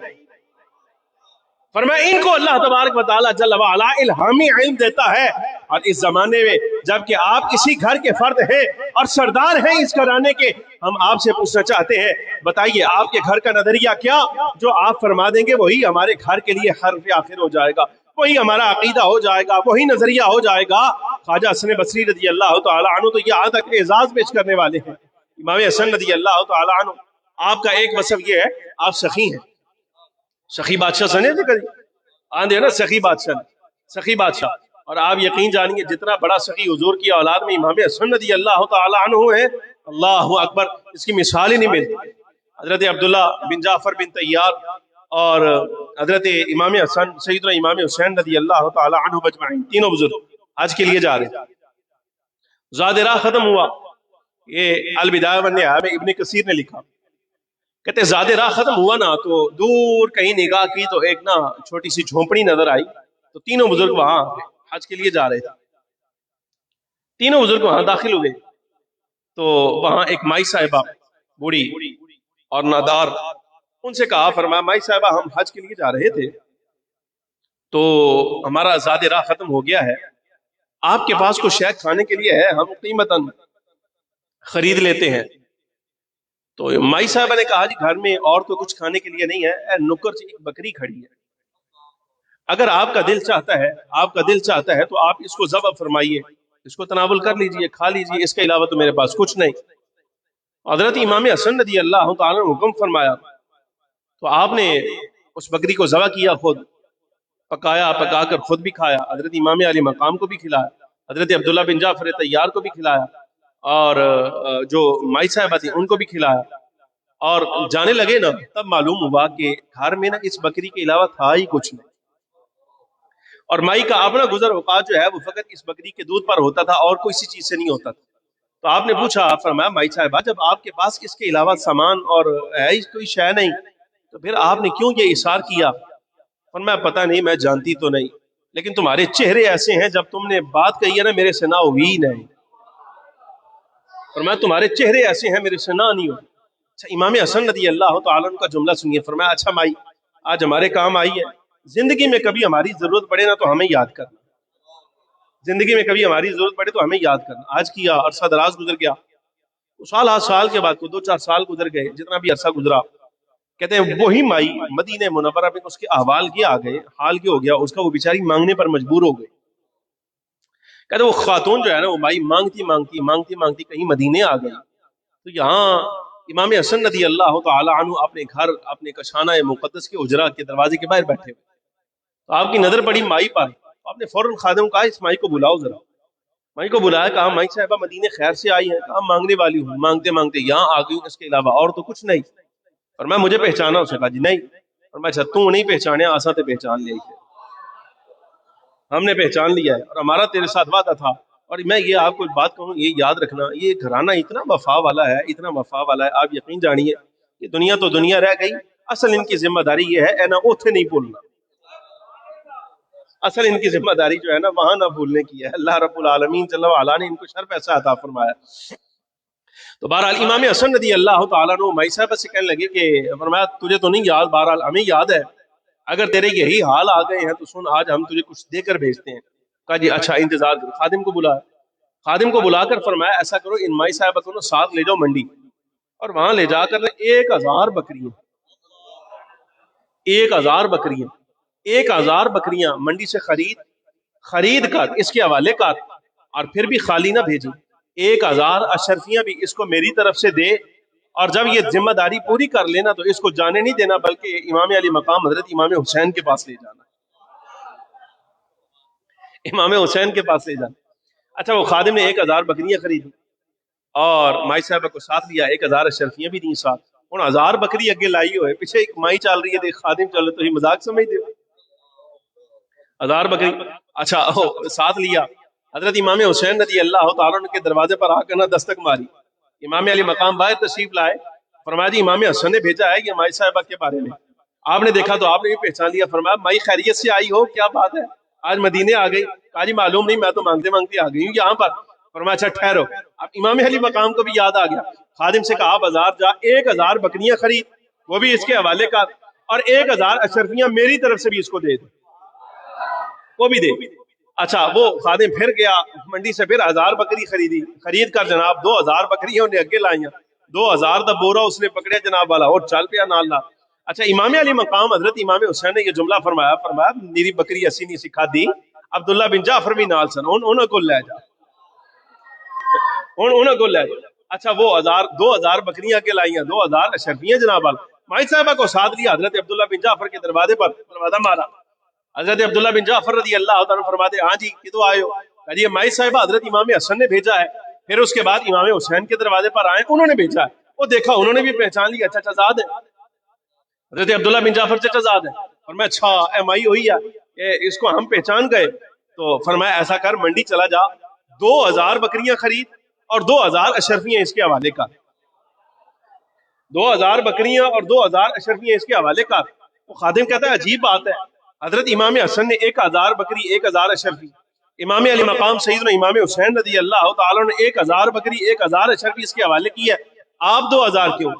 فرمایا ان کو اللہ تبارک و تعالی جل وعلا الہامی علم دیتا ہے. اور اس زمانے میں جبکہ آپ اسی گھر کے فرد ہیں اور سردار ہیں اس گھرانے کے، ہم آپ سے پوچھنا چاہتے ہیں بتائیے آپ کے گھر کا نظریہ کیا؟ جو آپ فرما دیں گے وہی ہمارے گھر کے لیے حرف آخر ہو جائے گا، وہی ہمارا عقیدہ ہو جائے گا، وہی نظریہ ہو جائے گا. خواجہ حسن بصری رضی اللہ تعالی عنہ تو یہاں تک اعزاز پیش کرنے والے ہیں. امام حسن رضی اللہ تعالی عنہ آپ کا ایک وصف یہ ہے آپ سخی ہیں. سخی بادشاہ سنے تھے کبھی؟ آندے نا سخی بادشاہ. اور آپ یقین جانیے جتنا بڑا سخی حضور کی اولاد میں امام حسن رضی اللہ تعالی عنہ ہیں، اللہ اکبر، اس کی مثال ہی نہیں ملتی. حضرت عبداللہ بن جعفر بن طیار اور حضرت امام حسن سیدنا امام حسین رضی اللہ تعالی عنہ مجمعین تینوں بزرگ حج کے لیے جا رہے ہیں. زاد راہ ختم ہوا. یہ البدایہ والنہایہ میں ابن کثیر نے لکھا، کہتے زاد راہ ختم ہوا نا تو دور کہیں نگاہ کی تو ایک نا چھوٹی سی جھونپڑی نظر آئی. تو تینوں بزرگ وہاں حج کے لیے جا رہے تھے، تینوں بزرگ وہاں داخل ہوئے. تو وہاں ایک مائی صاحبہ بوڑھی اور نادار، ان سے کہا، فرمایا مائی صاحبہ ہم حج کے لیے جا رہے تھے تو ہمارا زاد راہ ختم ہو گیا ہے، آپ کے پاس کوئی شے کھانے کے لیے ہے؟ ہم قیمتاً خرید لیتے ہیں. تو مائی صاحبہ نے کہا جی گھر میں اور تو کچھ کھانے کے لیے نہیں ہے، اے نکر سے ایک بکری کھڑی ہے، اگر آپ کا دل چاہتا ہے تو آپ اس کو ذبح فرمائیے، اس کو تناول کر لیجئے، کھا لیجئے، اس کے علاوہ تو میرے پاس کچھ نہیں. حضرت امام حسن رضی اللہ تعالیٰ نے حکم فرمایا تو آپ نے اس بکری کو ذبح کیا، خود پکا کر خود بھی کھایا، حضرت امام علی مقام کو بھی کھلایا، حضرت عبداللہ بن جعفر طیار کو بھی کھلایا، اور جو مائی صاحبہ تھی ان کو بھی کھلایا. اور جانے لگے نا تب معلوم ہوا کہ گھر میں نا اس بکری کے علاوہ تھا ہی کچھ نہیں، اور مائی کا اپنا گزر اوقات جو ہے وہ فقط اس بکری کے دودھ پر ہوتا تھا اور کوئی سی چیز سے نہیں ہوتا تھا. تو آپ نے پوچھا، فرمایا مائی صاحبہ جب آپ کے پاس اس کے علاوہ سامان اور ہے کوئی شے نہیں تو پھر آپ نے کیوں یہ اصرار کیا؟ فرمایا پتہ نہیں، میں جانتی تو نہیں، لیکن تمہارے چہرے ایسے ہیں جب تم نے بات کہی ہے نا میرے سے نہ ہوئی نہیں. فرمایا تمہارے چہرے ایسے ہیں میرے سے نہ نہیں ہو. اچھا امام حسن رضی اللہ تعالیٰ عنہ کا جملہ سنیے. فرمایا اچھا مائی آج ہمارے کام آئی ہے، زندگی میں کبھی ہماری ضرورت پڑے نا تو ہمیں یاد کرنا، زندگی میں کبھی ہماری ضرورت پڑے تو ہمیں یاد کرنا. آج کیا عرصہ دراز گزر گیا، سال کے بعد کو 2-4 سال گزر گئے، جتنا بھی عرصہ گزرا، کہتے ہیں وہی مائی مدینہ منورہ میں اس کے احوال یہ آ گئے، حال کیا ہو گیا اس کا، وہ بیچاری مانگنے پر مجبور ہو گئی. کہتے وہ خاتون جو ہے نا وہ مائی مانگتی کہیں مدینے آ گئی. تو یہاں امام حسن رضی اللہ تعالی عنہ اپنے گھر اپنے کشانہ مقدس کے اجرا کے دروازے کے باہر بیٹھے ہوئے، تو آپ کی نظر پڑی مائی پر. آپ نے فوراً خادم کہا اس مائی کو بلاؤ ذرا. مائی کو بلایا، کہا مائی صاحبہ مدینے خیر سے آئی ہیں، کہا مانگنے والی ہوں، مانگتے مانگتے یہاں آ گئی ہوں، اس کے علاوہ اور تو کچھ نہیں۔ اور میں مجھے پہچانا، اسے کہا جی نہیں۔ اور میں اچھا تو نہیں پہچانے، آسا تے پہچان لیا، ہم نے پہچان لیا ہے اور ہمارا تیرے ساتھ وعدہ تھا۔ اور میں یہ آپ کو بات کہوں، یہ یاد رکھنا، یہ گھرانہ اتنا وفا والا ہے، اتنا وفا والا ہے، آپ یقین جانیے کہ دنیا تو دنیا رہ گئی، اصل ان کی ذمہ داری یہ ہے نہ اوتھے نہیں بھولنا، اصل ان کی ذمہ داری جو ہے نا وہاں نہ بھولنے کی ہے۔ اللہ رب العالمین جل وعلا نے ان کو شرف ایسا عطا فرمایا۔ تو بہرحال امام حسن رضی اللہ تعالیٰ عنہ مائی صاحبہ سے کہنے لگے کہ فرمایا تجھے تو نہیں یاد، بہرحال ہمیں یاد ہے، اگر تیرے یہی حال آ گئے ہیں تو سن آج ہم تجھے کچھ دے کر بھیجتے ہیں۔ کہا جی اچھا انتظار کرو۔ خادم کو بلایا، خادم کو بلا کر فرمایا ایسا کرو ان مائی صاحبہ کو ساتھ لے جاؤ منڈی، اور وہاں لے جا کر 1000 بکریاں، 1000 بکریاں، 1000 بکریاں منڈی سے خرید کر اس کے حوالے کر، اور پھر بھی خالی نہ بھیجیں، 1000 اشرفیاں بھی اس کو میری طرف سے دے، اور جب یہ ذمہ داری پوری کر لینا تو اس کو جانے نہیں دینا، بلکہ امام علی مقام حضرت امام حسین کے پاس لے جانا، امام حسین کے پاس لے جانا۔ اچھا وہ خادم نے 1000 بکریاں خریدی اور مائی صاحبہ کو ساتھ لیا، 1000 اشرفیاں بھی دیں ساتھ۔ ہن 1000 بکری اگے لائی ہوئے، پیچھے ایک مائی چل رہی ہے، ایک خادم چل رہے، تو یہ مذاق سمجھتے ہو؟ 1000 بکری اچھا ساتھ لیا۔ حضرت امام حسین رضی اللہ تعالیٰ عنہ کے دروازے پر آ کر نہ دستک ماری، امام علی مقام باہر تشریف لائے، فرمایا جی امام حسن نے بھیجا ہے یہ مائی صاحبہ کے بارے میں۔ آپ نے دیکھا تو آپ نے بھی پہچان لیا، فرمایا مائی خیریت سے آئی ہو، کیا بات ہے آج مدینے آ گئی؟ کہا جی معلوم نہیں، میں تو مانگتے مانگتے آ گئی ہوں یہاں پر۔ فرمایا اچھا ٹھہرو۔ اب امام علی مقام کو بھی یاد آ گیا، خادم سے کہا بازار جا 1000 بکریاں خرید، وہ بھی اس کے حوالے کر، اور 1000 اشرفیاں میری طرف سے بھی اس کو دے دے، وہ بھی دے۔ اچھا وہ خادم پھر گیا منڈی سے، پھر 1000 بکری خرید کر جناب 2000 بکریاں انہیں اگے لائیاں، 2000 دا بورا اس نے پکڑیا جناب والا اور چل پیا نال نال۔ اچھا امام علی مقام حضرت امام حسین نے یہ جملہ فرمایا میری بکری اسی نہیں سکھا دی، عبداللہ بن جعفر بھی نال سن، انہوں کو لے جا، انہوں کو لے جا۔ اچھا وہ 2000 بکریاں کے لائیاں، 2000 اشرفیاں جناب والا، مائی صاحبہ کو ساتھ لیا، حضرت عبداللہ بن جعفر کے دروازے پر دروازہ مارا۔ حضرت عبداللہ بن جعفر رضی اللہ تعالیٰ فرماتے ہاں جی کدو آئے ہو؟ کہا جی مائی صاحبہ حضرت امام حسن نے بھیجا ہے، پھر اس کے بعد امام حسین کے دروازے پر آئے، انہوں نے بھیجا ہے۔ وہ دیکھا انہوں نے بھی پہچان لیا، چچا زاد ہے حضرت عبداللہ بن جعفر، چچا زاد ہے۔ اور میں اچھا اے مائی ہوئی ہے اس کو ہم پہچان گئے۔ تو فرمایا ایسا کر منڈی چلا جا، 2000 بکریاں خرید اور 2000 اشرفیاں اس کے حوالے کر، 2000 بکریاں اور 2000 اشرفیاں اس کے حوالے کر۔ وہ خادم کہتا ہے عجیب بات ہے، حضرت امام حسن نے 1000 بکری 1000 اشرفی، امام علی مقام سیدنا امام حسین رضی اللہ تعالیٰ نے 1000 بکری 1000 اشرفی اس کے حوالے کی ہے، آپ 2000 کیوں؟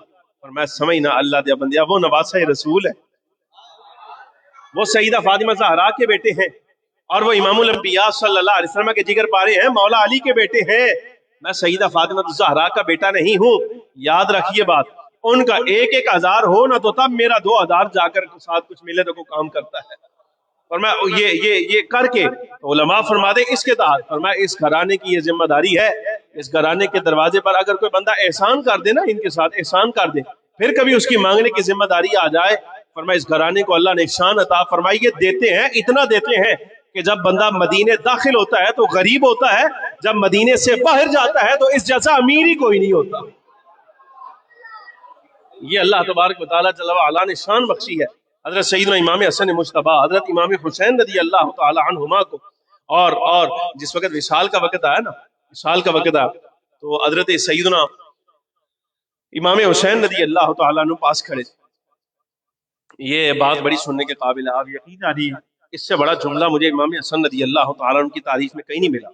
اور میں سمجھنا اللہ دیا بندیا وہ نواسہ رسول ہے، وہ سیدہ فاطمہ زہرا کے بیٹے ہیں، اور وہ امام الانبیاء صلی اللہ علیہ وسلم کے جگر پارے ہیں، مولا علی کے بیٹے ہیں۔ میں سیدہ فاطمہ زہرا کا بیٹا نہیں ہوں، یاد رکھیے بات، ان کا 1000 ہو نا تو تب میرا 2000 جا کر ساتھ کچھ ملے تو کو کام کرتا ہے۔ اور میں یہ کر کے علماء فرماتے اس کے تحت، فرمایا اس گھرانے کی یہ ذمہ داری ہے، اس گھرانے کے دروازے پر اگر کوئی بندہ احسان کر دے نا، ان کے ساتھ احسان کر دے، پھر کبھی اس کی مانگنے کی ذمہ داری آ جائے، فرمایا اس گھرانے کو اللہ نے احسان عطا فرمائی، یہ دیتے ہیں، اتنا دیتے ہیں کہ جب بندہ مدینے داخل ہوتا ہے تو غریب ہوتا ہے، جب مدینے سے باہر جاتا ہے تو اس جیسا امیر ہی کوئی نہیں ہوتا۔ یہ اللہ تبارک و تعالیٰ جل وعلا نے شان بخشی ہے حضرت سیدنا امام حسن مجتبی، حضرت امام حسین رضی اللہ تعالی عنہما کو۔ اور جس وقت وصال کا وقت آیا نا، وصال کا وقت آیا تو حضرت سیدنا امام حسین رضی اللہ تعالی عنہ پاس کھڑے، یہ بات بڑی سننے کے قابل ہے، آپ یقین جانیے اس سے بڑا جملہ مجھے امام حسن رضی اللہ تعالی عنہ کی تاریخ میں کہیں نہیں ملا۔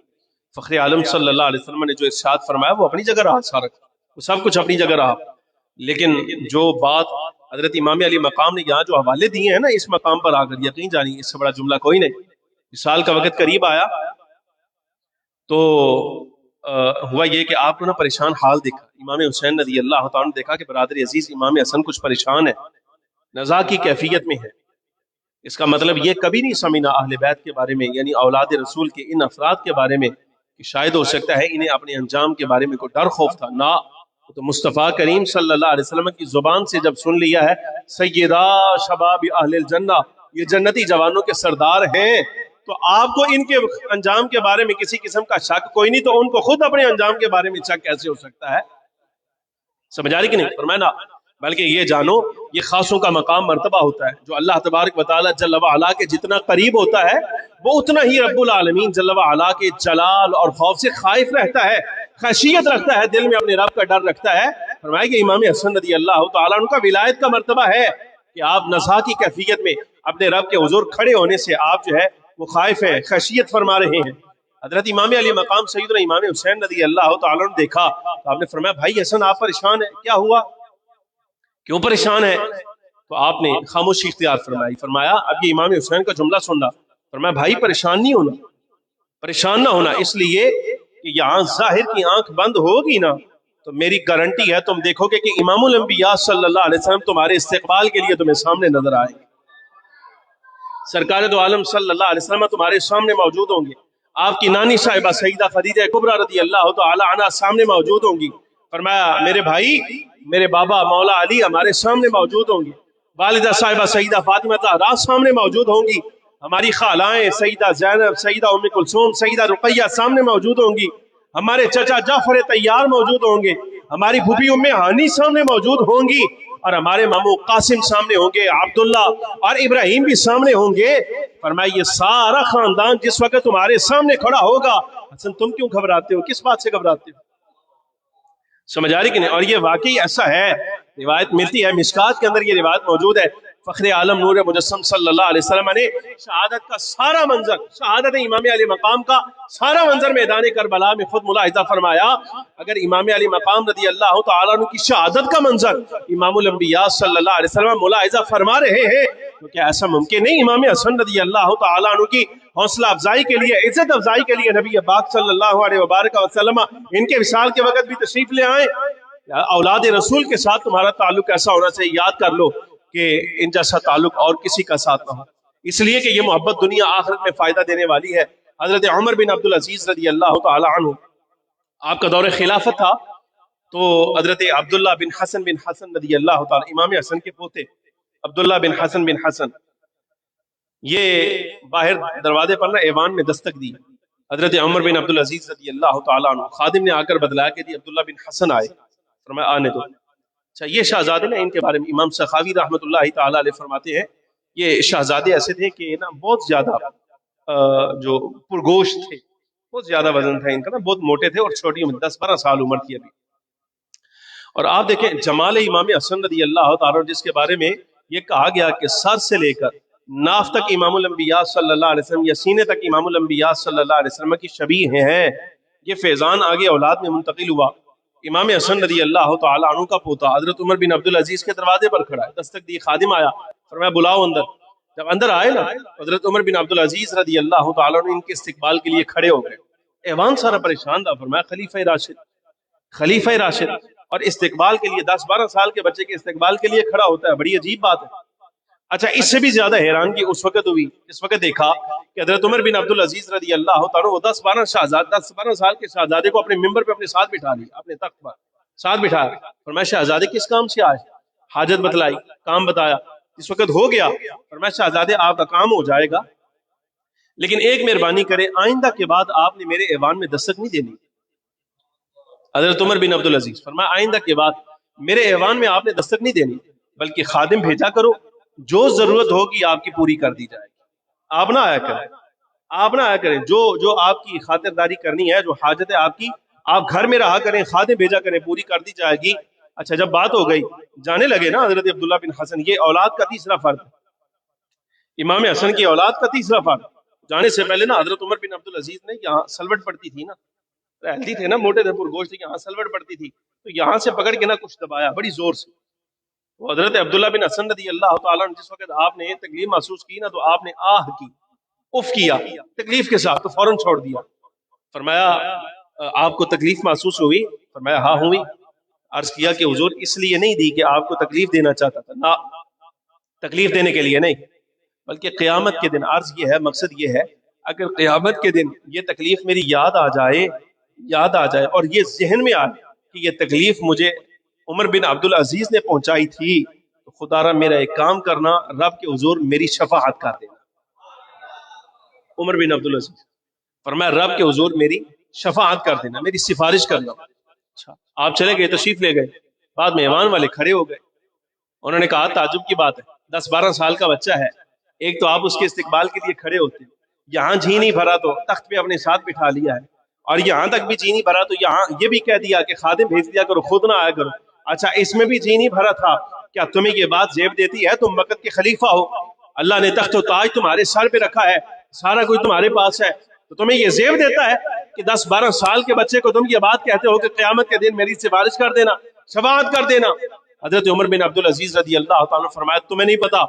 فخر عالم صلی اللہ علیہ وسلم نے جو ارشاد فرمایا وہ اپنی جگہ رہا، سارا وہ سب کچھ اپنی جگہ رہا، لیکن جو بات حضرت امام علی مقام نے یہاں جو حوالے دیے ہیں نا اس مقام پر آ کر، یقین جانیے اس سے بڑا جملہ کوئی نہیں۔ وصال کا وقت قریب آیا تو ہوا یہ کہ آپ کو نا پریشان حال دیکھا، امام حسین رضی اللہ تعالیٰ نے دیکھا کہ برادر عزیز امام حسن کچھ پریشان ہے، نزاع کی کیفیت میں ہے۔ اس کا مطلب یہ کبھی نہیں سمجھنا اہل بیت کے بارے میں، یعنی اولاد رسول کے ان افراد کے بارے میں کہ شاید ہو سکتا ہے انہیں اپنے انجام کے بارے میں کوئی ڈر خوف تھا، نہ، تو مصطفیٰ کریم صلی اللہ علیہ وسلم کی زبان سے جب سن لیا ہے سیدہ شباب اہل الجنہ، یہ جنتی جوانوں کے سردار ہیں، تو آپ کو ان کے انجام کے بارے میں کسی قسم کا شک کوئی نہیں، تو ان کو خود اپنے انجام کے بارے میں شک کیسے ہو سکتا ہے؟ سمجھ آ رہی کہ نہیں؟ فرمایا نا، بلکہ یہ جانو یہ خاصوں کا مقام مرتبہ ہوتا ہے، جو اللہ تبارک و تعالیٰ جل وعلا کے جتنا قریب ہوتا ہے وہ اتنا ہی رب العالمین جل وعلا کے جلال اور خوف سے خائف رہتا ہے، خشیت رکھتا ہے، دل میں اپنے رب کا ڈر رکھتا ہے۔ فرمایا کہ امام حسن رضی اللہ تعالیٰ عنہ کا ولایت کا مرتبہ ہے کہ آپ نزا کی کیفیت میں اپنے رب کے حضور کھڑے ہونے سے آپ جو ہے وہ خائف ہیں، خشیت فرما رہے ہیں۔ حضرت امام علی مقام سیدنا امام حسین رضی اللہ تعالیٰ عنہ دیکھا تو آپ نے فرمایا بھائی حسن آپ پریشان ہیں، کیا ہوا، کیوں پریشان ہے؟ تو آپ نے خاموشی اختیار فرمائی، فرمایا اب یہ امام حسین کا جملہ سننا، فرمایا بھائی پریشان نہیں ہونا، پریشان نہ ہونا، اس لیے کہ یہاں ظاہر کی آنکھ بند ہوگی نا تو میری گارنٹی ہے تم دیکھو گے کہ امام الانبیاء صلی اللہ علیہ وسلم تمہارے استقبال کے لیے تمہیں سامنے نظر آئے گے، سرکار دو عالم صلی اللہ علیہ وسلم تمہارے سامنے موجود ہوں گے، آپ کی نانی صاحبہ سیدہ خدیجہ کبریٰ رضی اللہ تعالی عنہا سامنے موجود ہوں گی۔ فرمایا میرے بھائی، میرے بابا مولا علی ہمارے سامنے موجود ہوں گی، والدہ صاحبہ سیدہ فاطمہ زہرا سامنے موجود ہوں گی، ہماری خالائیں سیدہ زینب، سیدہ ام کلثوم، سیدہ رقیہ سامنے موجود ہوں گی، ہمارے چچا جعفر طیار موجود ہوں گے، ہماری پھوپھی ام ہانی سامنے موجود ہوں گی، اور ہمارے ماموں قاسم سامنے ہوں گے، عبداللہ اور ابراہیم بھی سامنے ہوں گے۔ فرمایا یہ سارا خاندان جس وقت تمہارے سامنے کھڑا ہوگا، حسن تم کیوں گھبراتے ہو، کس بات سے گھبراتے ہو؟ سمجھ آ رہی کہ نہیں؟ اور یہ واقعی ایسا ہے، روایت ملتی ہے، مشکات کے اندر یہ روایت موجود ہے، فخر عالم نور مجسم صلی اللہ علیہ وسلم نے شہادت کا سارا منظر، شہادت امام علی مقام کا سارا منظر میدان کربلا میں خود ملاحظہ فرمایا۔ اگر امام علی مقام رضی اللہ تعالیٰ عنہ کی شہادت کا منظر امام الانبیاء صلی اللہ علیہ وسلم ملاحظہ فرما رہے ہیں تو کیا ایسا ممکن نہیں امام حسن رضی اللہ تعالیٰ عنہ کی حوصلہ افزائی کے لیے، عزت افزائی کے لیے نبی پاک صلی اللہ علیہ وبارک وسلم ان کے وصال کے وقت بھی تشریف لے آئیں؟ اولاد رسول کے ساتھ تمہارا تعلق ایسا ہونا چاہیے، یاد کر لو کہ ان جیسا تعلق اور کسی کا ساتھ نہ ہو، اس لیے کہ یہ محبت دنیا آخرت میں فائدہ دینے والی ہے۔ حضرت عمر بن عبدالعزیز رضی اللہ تعالی عنہ، آپ کا دور خلافت تھا، تو حضرت عبداللہ بن حسن رضی اللہ تعالی، امام حسن کے پوتے عبداللہ بن حسن یہ باہر دروازے پر نہ ایوان میں دستک دی، حضرت عمر بن عبدالعزیز رضی اللہ تعالی عنہ خادم نے آ کر بتلایا کہ عبداللہ بن حسن آئے، فرمایا آنے دو۔ اچھا یہ شہزادے نا، ان کے بارے میں امام سخاوی رحمۃ اللہ تعالی علیہ فرماتے ہیں یہ شہزادے ایسے تھے کہ نا بہت زیادہ جو پرگوشت تھے، بہت زیادہ وزن تھا ان کا نا، بہت موٹے تھے اور چھوٹی عمر 10-12 سال عمر تھی ابھی۔ اور آپ دیکھیں جمال امام حسن رضی اللہ تعالی جس کے بارے میں یہ کہا گیا کہ سر سے لے کر ناف تک امام الانبیاء صلی اللہ علیہ وسلم یا سینے تک امام الانبیاء صلی اللہ علیہ وسلم کی شبیہ ہیں، یہ فیضان آگے اولاد میں منتقل ہوا۔ امام حسن رضی اللہ تعالی عنہ کا پوتا حضرت عمر بن عبدالعزیز کے دروازے پر کھڑا ہے، دستک دی، خادم آیا، فرمایا بلاؤ اندر۔ جب اندر آئے نا حضرت عمر بن عبدالعزیز رضی اللہ تعالی عنہ ان کے استقبال کے لیے کھڑے ہو گئے، ایوان سارا پریشان تھا، فرمایا خلیفہ راشد اور استقبال کے لیے 10-12 سال کے بچے کے استقبال کے لیے کھڑا ہوتا ہے، بڑی عجیب بات ہے۔ اچھا اس سے بھی زیادہ حیرانگی اس وقت ہوئی اس وقت دیکھا کہ حضرت عمر بن عبدالعزیز رضی اللہ تعالیٰ وہ 10-12 سال کے شہزادے کو اپنے ممبر پہ اپنے ساتھ بٹھا لیا، اپنے تخت پر ساتھ بٹھایا، فرمایا شہزادے کس کام سے آئے؟ حاجت بتلائی، کام بتایا، اس وقت ہو گیا، فرمایا شہزادے آپ کا کام ہو جائے گا لیکن ایک مہربانی کریں، آئندہ کے بعد آپ نے میرے ایوان میں دستک نہیں دینی۔ حضرت عمر بن عبدالعزیز فرمایا آئندہ کے بعد میرے ایوان میں آپ نے دستک نہیں دینی، بلکہ خادم بھیجا کرو، جو ضرورت ہوگی آپ کی پوری کر دی جائے گی، آپ نہ آیا کریں، جو آپ کی خاطرداری کرنی ہے، جو حاجت ہے آپ کی، آپ گھر میں رہا کریں، خادم بھیجا کریں، پوری کر دی جائے گی۔ اچھا جب بات ہو گئی، جانے لگے نا حضرت عبداللہ بن حسن، یہ اولاد کا تیسرا فرد، امام حسن کی اولاد کا تیسرا فرد، جانے سے پہلے نا حضرت عمر بن عبدالعزیز نے یہاں سلوٹ پڑتی تھی نا، ہیلدی تھے نا، موٹے تھے، پرگوشت تھے، یہاں سلوٹ پڑتی تھی، تو یہاں سے پکڑ کے نا کچھ دبایا بڑی زور سے، وہ حضرت عبداللہ بن حسن رضی اللہ تعالیٰ عنہ جس وقت آپ نے تکلیف محسوس کی نا تو آپ نے آہ کی، اف کیا تکلیف کے ساتھ، تو فوراً چھوڑ دیا۔ فرمایا آپ کو تکلیف محسوس ہوئی؟ فرمایا ہاں ہوئی۔ عرض کیا کہ حضور اس لیے نہیں دی کہ آپ کو تکلیف دینا چاہتا تھا، نہ تکلیف دینے کے لیے نہیں، بلکہ قیامت کے دن، عرض یہ ہے مقصد یہ ہے اگر قیامت کے دن یہ تکلیف میری یاد آ جائے اور یہ ذہن میں آئے کہ یہ تکلیف مجھے عمر بن عبدالعزیز نے پہنچائی تھی، تو خدا را میرا ایک کام کرنا، رب کے حضور میری شفاعت کر دینا، عمر بن عبدالعزیز فرمایا رب کے حضور میری شفاعت کر دینا، میری سفارش کرنا۔ اچھا آپ چلے گئے، تشریف لے گئے، بعد میں ایوان والے کھڑے ہو گئے، انہوں نے کہا تعجب کی بات ہے، 10-12 سال کا بچہ ہے، ایک تو آپ اس کے استقبال کے لیے کھڑے ہوتے ہیں، یہاں جی نہیں بھرا تو تخت پہ اپنے ساتھ بٹھا لیا ہے، اور یہاں تک بھی جی نہیں بھرا تو یہاں یہ بھی کہہ دیا کہ خادم بھیج دیا کرو، خود نہ آیا کرو۔ اچھا اس میں بھی جی نہیں بھرا تھا، کیا تمہیں یہ بات زیب دیتی ہے تم مکہ کے خلیفہ ہو، اللہ نے تخت و تاج تمہارے سر پہ رکھا ہے، سارا کچھ تمہارے پاس ہے، تو تمہیں یہ زیب دیتا ہے کہ 10-12 سال کے بچے کو تم یہ بات کہتے ہو کہ قیامت کے دن میری سفارش کر دینا، شفاعت کر دینا۔ حضرت عمر بن عبدالعزیز رضی اللہ تعالیٰ فرمایا تمہیں نہیں پتا،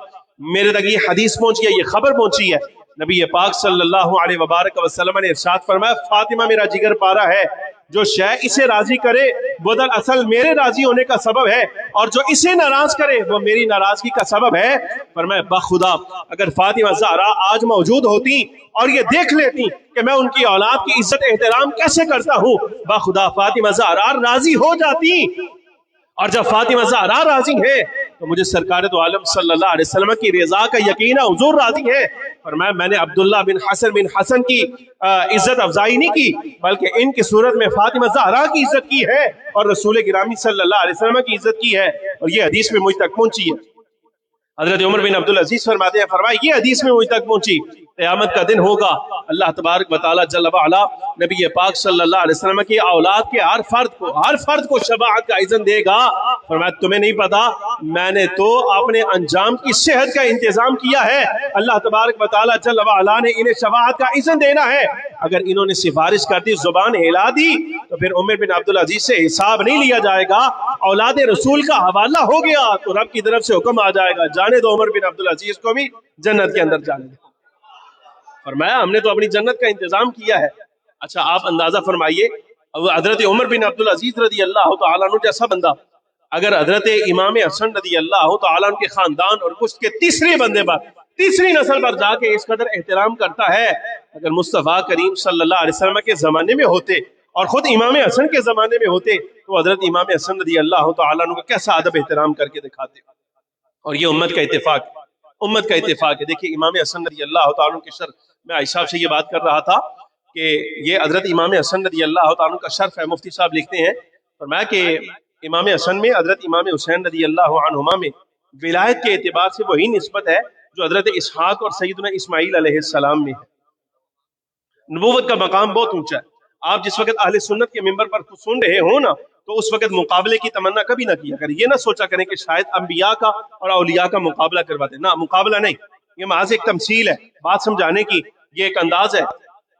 میرے تک یہ حدیث پہنچی ہے، یہ خبر پہنچی ہے، نبی پاک صلی اللہ علیہ وبارک وسلم نے ارشاد فرمایا فاطمہ میرا جگر پارا ہے، جو شے اسے راضی کرے وہ دراصل میرے راضی ہونے کا سبب ہے، اور جو اسے ناراض کرے وہ میری ناراضگی کا سبب ہے۔ فرمایا بخدا اگر فاطمہ زہرا آج موجود ہوتی اور یہ دیکھ لیتی کہ میں ان کی اولاد کی عزت احترام کیسے کرتا ہوں، بخدا فاطمہ زہرا راضی ہو جاتی، اور جب فاطمہ زہرا راضی ہے تو مجھے سرکار دو عالم صلی اللہ علیہ وسلم کی رضا کا یقین ہے، حضور راضی ہے۔ فرمایا میں نے عبداللہ بن حسن کی عزت افزائی نہیں کی، بلکہ ان کی صورت میں فاطمہ زہرا کی عزت کی ہے اور رسول گرامی صلی اللہ علیہ وسلم کی عزت کی ہے، اور یہ حدیث میں مجھ تک پہنچی ہے۔ حضرت عمر بن عبدالعزیز فرماتے ہیں فرمایا یہ حدیث میں مجھ تک پہنچی، قیامت کا دن ہوگا، اللہ تبارک و تعالی جل وعلا نبی پاک صلی اللہ علیہ وسلم کی اولاد کے ہر فرد کو شفاعت کا اذن دے گا۔ فرمایا تمہیں نہیں پتا میں نے تو اپنے انجام کی صحت کا انتظام کیا ہے، اللہ تبارک و تعالی جل وعلا نے انہیں شفاعت کا اذن دینا ہے، اگر انہوں نے سفارش کر دی زبان ہلا دی تو پھر عمر بن عبدالعزیز سے حساب نہیں لیا جائے گا، اولاد رسول کا حوالہ ہو گیا تو رب کی طرف سے حکم آ جائے گا جانے دو عمر بن عبدالعزیز کو بھی جنت کے اندر جانے دو۔ فرمایا ہم نے تو اپنی جنت کا انتظام کیا ہے۔ اچھا آپ اندازہ فرمائیے حضرت عمر بن عبدالعزیز رضی اللہ تعالیٰ عنہ جیسا بندہ اگر حضرت امام حسن رضی اللہ تعالیٰ عنہ کے خاندان اور پشت کے تیسرے بندے پر، تیسری نسل پر جا کے اس قدر احترام کرتا ہے، اگر مصطفیٰ کریم صلی اللہ علیہ وسلم کے زمانے میں ہوتے اور خود امام حسن کے زمانے میں ہوتے تو حضرت امام حسن رضی اللہ تعالیٰ عنہ کا کیسا ادب احترام کر کے دکھاتے، اور یہ امت کا اتفاق ہے، امت کا اتفاق ہے۔ دیکھیے امام حسن رضی اللہ تعالیٰ عنہ کے شرف، میں عائشہ صاحب سے یہ بات کر رہا تھا کہ یہ حضرت امام حسن رضی اللہ تعالیٰ عنہ کا شرف ہے، مفتی صاحب لکھتے ہیں فرمایا کہ امام حسن میں حضرت امام حسین رضی اللہ عنہما میں ولایت کے اعتبار سے وہی نسبت ہے جو حضرت اسحاق اور سیدنا اسماعیل علیہ السلام میں ہے۔ نبوت کا مقام بہت اونچا ہے، آپ جس وقت اہل سنت کے ممبر پر سن رہے ہوں نا تو اس وقت مقابلے کی تمنا کبھی نہ کیا کریں، یہ نہ سوچا کریں کہ شاید انبیاء کا اور اولیاء کا مقابلہ کروا دیں، نہ مقابلہ نہیں، یہ محض ایک تمثیل ہے، بات سمجھانے کی یہ ایک انداز ہے۔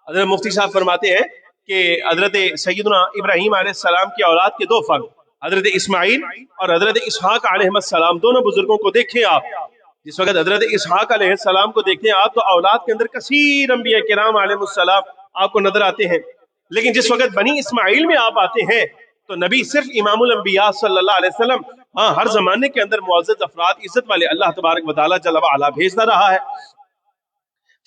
حضرت مفتی صاحب فرماتے ہیں کہ حضرت سیدنا ابراہیم علیہ السلام کی اولاد کے دو فرد حضرت اسماعیل اور حضرت اسحاق علیہ السلام، دونوں بزرگوں کو دیکھیں آپ، جس وقت حضرت اسحاق علیہ السلام کو دیکھتے ہیں آپ تو اولاد کے اندر کثیر انبیاء کرام علیہ السلام آپ کو نظر آتے ہیں، لیکن جس وقت بنی اسماعیل میں آپ آتے ہیں تو نبی صرف امام الانبیاء صلی اللہ علیہ وسلم، ہاں ہر زمانے کے اندر معزز افراد عزت والے اللہ تبارک و تعالی جل وعلا بھیجتا رہا ہے۔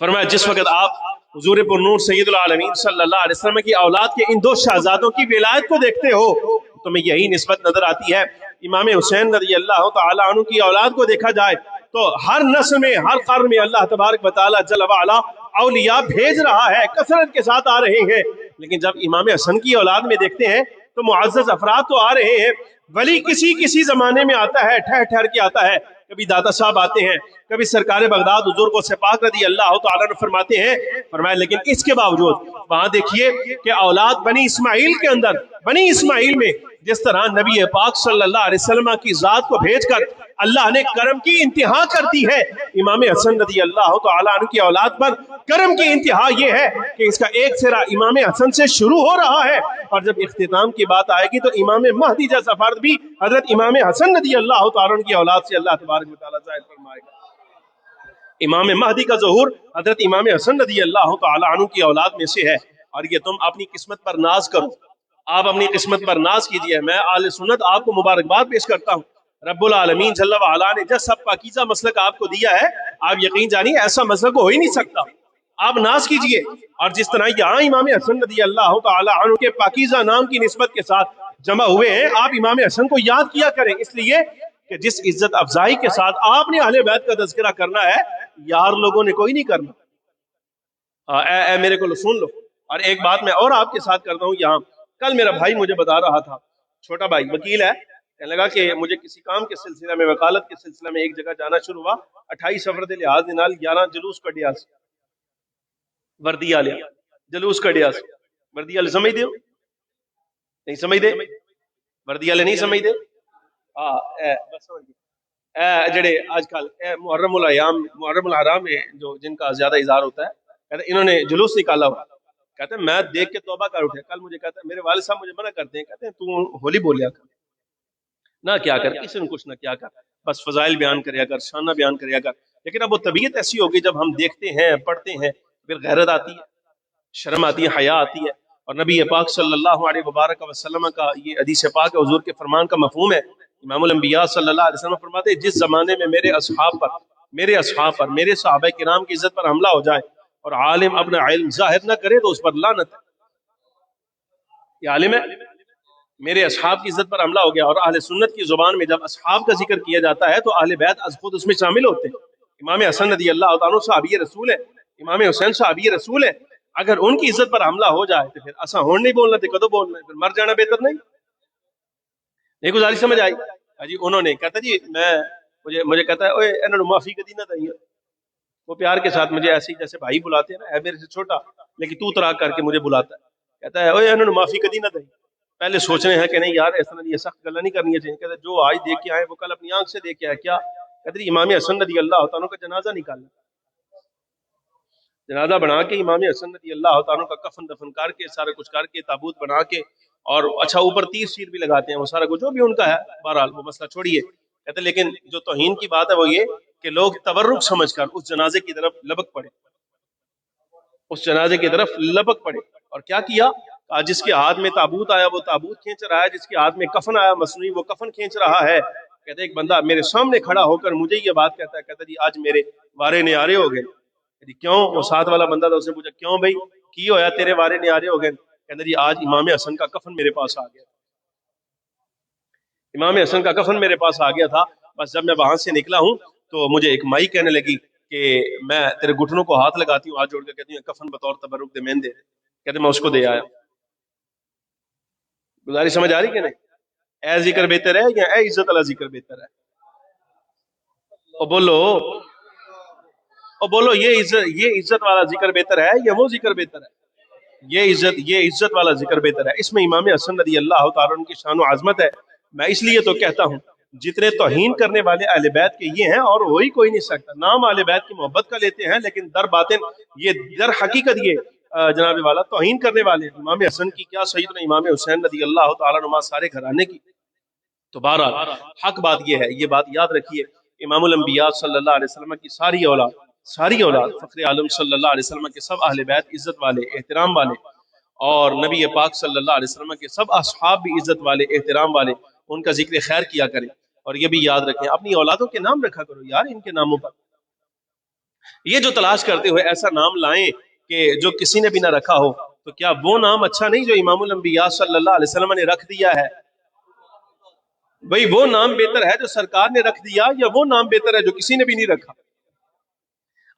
فرمایا جس وقت آپ حضور پر نور سید العالمین صلی اللہ علیہ وسلم کی اولاد کے ان دو شہزادوں کی ولایت کو دیکھتے ہو تو میں یہی نسبت نظر آتی ہے۔ امام حسین رضی اللہ تعالی عنہ کی اولاد کو دیکھا جائے تو ہر نسل میں ہر قرن میں اللہ تبارک و تعالی جل وعلا اولیاء بھیج رہا ہے، کثرت کے ساتھ آ رہے ہیں، لیکن جب امام حسن کی اولاد میں دیکھتے ہیں تو معزز افراد تو آ رہے ہیں، ولی کسی زمانے میں آتا ہے، ٹھہر ٹھہر کے آتا ہے، کبھی داتا صاحب آتے ہیں، کبھی سرکار بغداد حضور کو سے پاک رضی اللہ تعالیٰ نے فرماتے ہیں، فرمایا لیکن اس کے باوجود وہاں دیکھیے کہ اولاد بنی اسماعیل کے اندر، بنی اسماعیل میں جس طرح نبی پاک صلی اللہ علیہ وسلم کی ذات کو بھیج کر اللہ نے کرم کی انتہا کر دی ہے، امام حسن رضی اللہ تعالیٰ عنہ کی اولاد پر کرم کی انتہا یہ ہے کہ اس کا ایک سرا امام حسن سے شروع ہو رہا ہے، اور جب اختتام کی بات آئے گی تو امام مہدی جیسا فرد بھی حضرت امام حسن رضی اللہ تعالیٰ عنہ کی اولاد سے اللہ تبارک و تعالیٰ ظاہر فرمائے گا۔ امام مہدی کا ظہور حضرت امام حسن رضی اللہ تعالیٰ عنہ کی اولاد میں سے ہے، اور یہ تم اپنی قسمت پر ناز کرو، آپ اپنی قسمت پر ناز کیجئے۔ میں آل سنت آپ کو مبارکباد پیش کرتا ہوں، رب العالمین جل وعلا نے جس سب پاکیزہ مسلک آپ کو دیا ہے، آپ یقین جانیے ایسا مسلک ہو ہی نہیں سکتا، آپ ناز کیجئے۔ اور جس طرح یہاں امام حسن رضی اللہ تعالی عنہ کے پاکیزہ نام کی نسبت کے ساتھ جمع ہوئے ہیں، آپ امام حسن کو یاد کیا کریں، اس لیے کہ جس عزت افزائی کے ساتھ آپ نے اہل بیت کا تذکرہ کرنا ہے یار لوگوں نے کوئی نہیں کرنا۔ اے میرے کو سن لو. اور ایک بات میں اور آپ کے ساتھ کرتا ہوں یہاں. کل میرا بھائی مجھے بتا رہا تھا، چھوٹا بھائی وکیل ہے، کہنے لگا کہ مجھے کسی کام کے سلسلہ میں، وکالت کے سلسلہ میں ایک جگہ جانا شروع ہوا. 28 سفر دے لحاظ دے نال 11 جلوس کڈیا سی وردی والے، جلوس کڈیا سی. وردی والے سمجھ دے ہو؟ نہیں سمجھ دے؟ وردی والے نہیں سمجھ دے؟ بس سمجھ گئے. جڑے آج کل محرم الایام، محرم الحرام ہے جو جن کا زیادہ اظہار ہوتا ہے، کہتے انہوں نے جلوس نکالا ہوا. کہتے ہیں میں دیکھ کے توبہ کر اٹھے. کل مجھے کہتا ہے میرے والد صاحب مجھے منع کرتے ہیں، کہتے ہیں تو ہولی بولیا کر نہ، کیا کر کسی نے کچھ نہ کیا کر، بس فضائل بیان کریا کر، شانہ بیان کریا کر. لیکن اب وہ طبیعت ایسی ہوگی جب ہم دیکھتے ہیں، پڑھتے ہیں، پھر غیرت آتی ہے، شرم آتی ہے، حیا آتی ہے. اور نبی پاک صلی اللہ علیہ وبارک وسلم کا یہ حدیث پاک حضور کے فرمان کا مفہوم ہے. امام الانبیاء صلی اللہ علیہ وسلم فرماتے ہیں جس زمانے میں میرے اصحاب پر میرے صحابہ کرام کی عزت پر حملہ ہو جائے اور عالم اپنا علم ظاہر نہ کرے تو اس پر لعنت ہے. یہ عالم ہے، میرے اصحاب کی عزت پر حملہ ہو گیا. اور اہل سنت کی زبان میں جب اصحاب کا ذکر کیا جاتا ہے تو اہل بیت از خود اس میں شامل ہوتے ہیں. امام حسن رضی اللہ تعالیٰ صحابی رسول ہے، امام حسین صحابی رسول ہے. اگر ان کی عزت پر حملہ ہو جائے تو پھر اسا ہون نہیں بولنا، تو کدو بولنا ہے؟ پھر مر جانا بہتر نہیں؟ نہیں گزارش سمجھ آئی؟ جی انہوں نے کہتا جی مجھے کہتا ہے اوے انہوں نے معافی کدی نہ دئی. وہ پیار کے ساتھ مجھے ایسے ہی جیسے بھائی بلاتے ہیں نا، ہے میرے سے چھوٹا لیکن تو تراک کر کے مجھے بلاتا ہے. کہتا ہے اوے انہوں نے معافی کدی نہ دئی. پہلے سوچ رہے ہیں کہ نہیں یار ایسا نہیں، یہ سخت گلا نہیں کرنی چاہیے. کہتا ہے جو آج دیکھ کے آئے وہ کل اپنی آنکھ سے دیکھ کے آئے. کیا کہتے ہیں امام حسن رضی اللہ تعالیٰ کا جنازہ نکالنا، جنازہ بنا کے امام حسن رضی اللہ تعالیٰ کا کفن دفن کر کے سارا کچھ کر کے تابوت بنا کے اور اچھا اوپر 30 شیر بھی لگاتے ہیں، وہ سارا کچھ جو بھی ان کا ہے. بہرحال وہ مسئلہ چھوڑیے. کہتے ہیں لیکن جو توہین کی بات ہے وہ یہ کہ لوگ تبرک سمجھ کر اس جنازے کی طرف لبک پڑے، اس جنازے کی طرف لبک پڑے. اور کیا کیا؟ جس کے ہاتھ میں تابوت آیا وہ تابوت کھینچ رہا ہے، جس کے ہاتھ میں کفن آیا مصنوعی وہ کفن کھینچ رہا ہے. کہتے ایک بندہ میرے سامنے کھڑا ہو کر مجھے یہ بات کہتا ہے، کہتا جی آج میرے وارے نیارے ہو گئے. جی کیوں؟ وہ ساتھ والا بندہ تھا، اس نے پوچھا کیوں بھائی کی ہویا تیرے وارے نیارے ہو گئے؟ کہتا جی آج امام حسن کا کفن میرے پاس آ گیا، امام حسن کا کفن میرے پاس آ گیا تھا. بس جب میں وہاں سے نکلا ہوں تو مجھے ایک مائی کہنے لگی کہ میں تیرے گھٹنوں کو ہاتھ لگاتی ہوں، ہاتھ جوڑ کے کہتی ہوں کفن بطور تبرک دے میں دے. کہتے میں اس کو دے آیا. گزارش سمجھ آ رہی کہ نہیں؟ اے ذکر بہتر ہے یا اے عزت والا ذکر بہتر ہے؟ او بولو یہ عزت والا ذکر بہتر ہے یا وہ ذکر بہتر ہے؟ یہ عزت والا ذکر بہتر ہے. اس میں امام حسن رضی اللہ تعالیٰ عنہ کی شان و عظمت ہے. میں اس لیے تو کہتا ہوں جتنے توہین کرنے والے اہل بیت کے یہ ہیں اور وہی کوئی نہیں سکتا. نام اہل بیت کی محبت کا لیتے ہیں لیکن در باطن یہ در حقیقت یہ جناب والا توہین کرنے والے ہیں. امام حسن کی کیا سیدنا امام حسین رضی اللہ تعالیٰ عنہ سارے گھرانے کی. تو بہرحال حق بات یہ ہے، یہ بات یاد رکھیے، امام الانبیاء صلی اللہ علیہ وسلم کی ساری اولاد فخر عالم صلی اللہ علیہ وسلم کے سب اہل بیت عزت والے، احترام والے، اور نبی پاک صلی اللہ علیہ وسلم کے سب اصحاب بھی عزت والے، احترام والے. ان کا ذکر خیر کیا کریں اور یہ بھی یاد رکھیں اپنی اولادوں کے نام رکھا کرو یار ان کے ناموں پر. یہ جو تلاش کرتے ہوئے ایسا نام لائیں کہ جو کسی نے بھی نہ رکھا ہو، تو کیا وہ نام اچھا نہیں جو امام الانبیاء صلی اللہ علیہ وسلم نے رکھ دیا ہے؟ بھئی وہ نام بہتر ہے جو سرکار نے رکھ دیا یا وہ نام بہتر ہے جو کسی نے بھی نہیں رکھا؟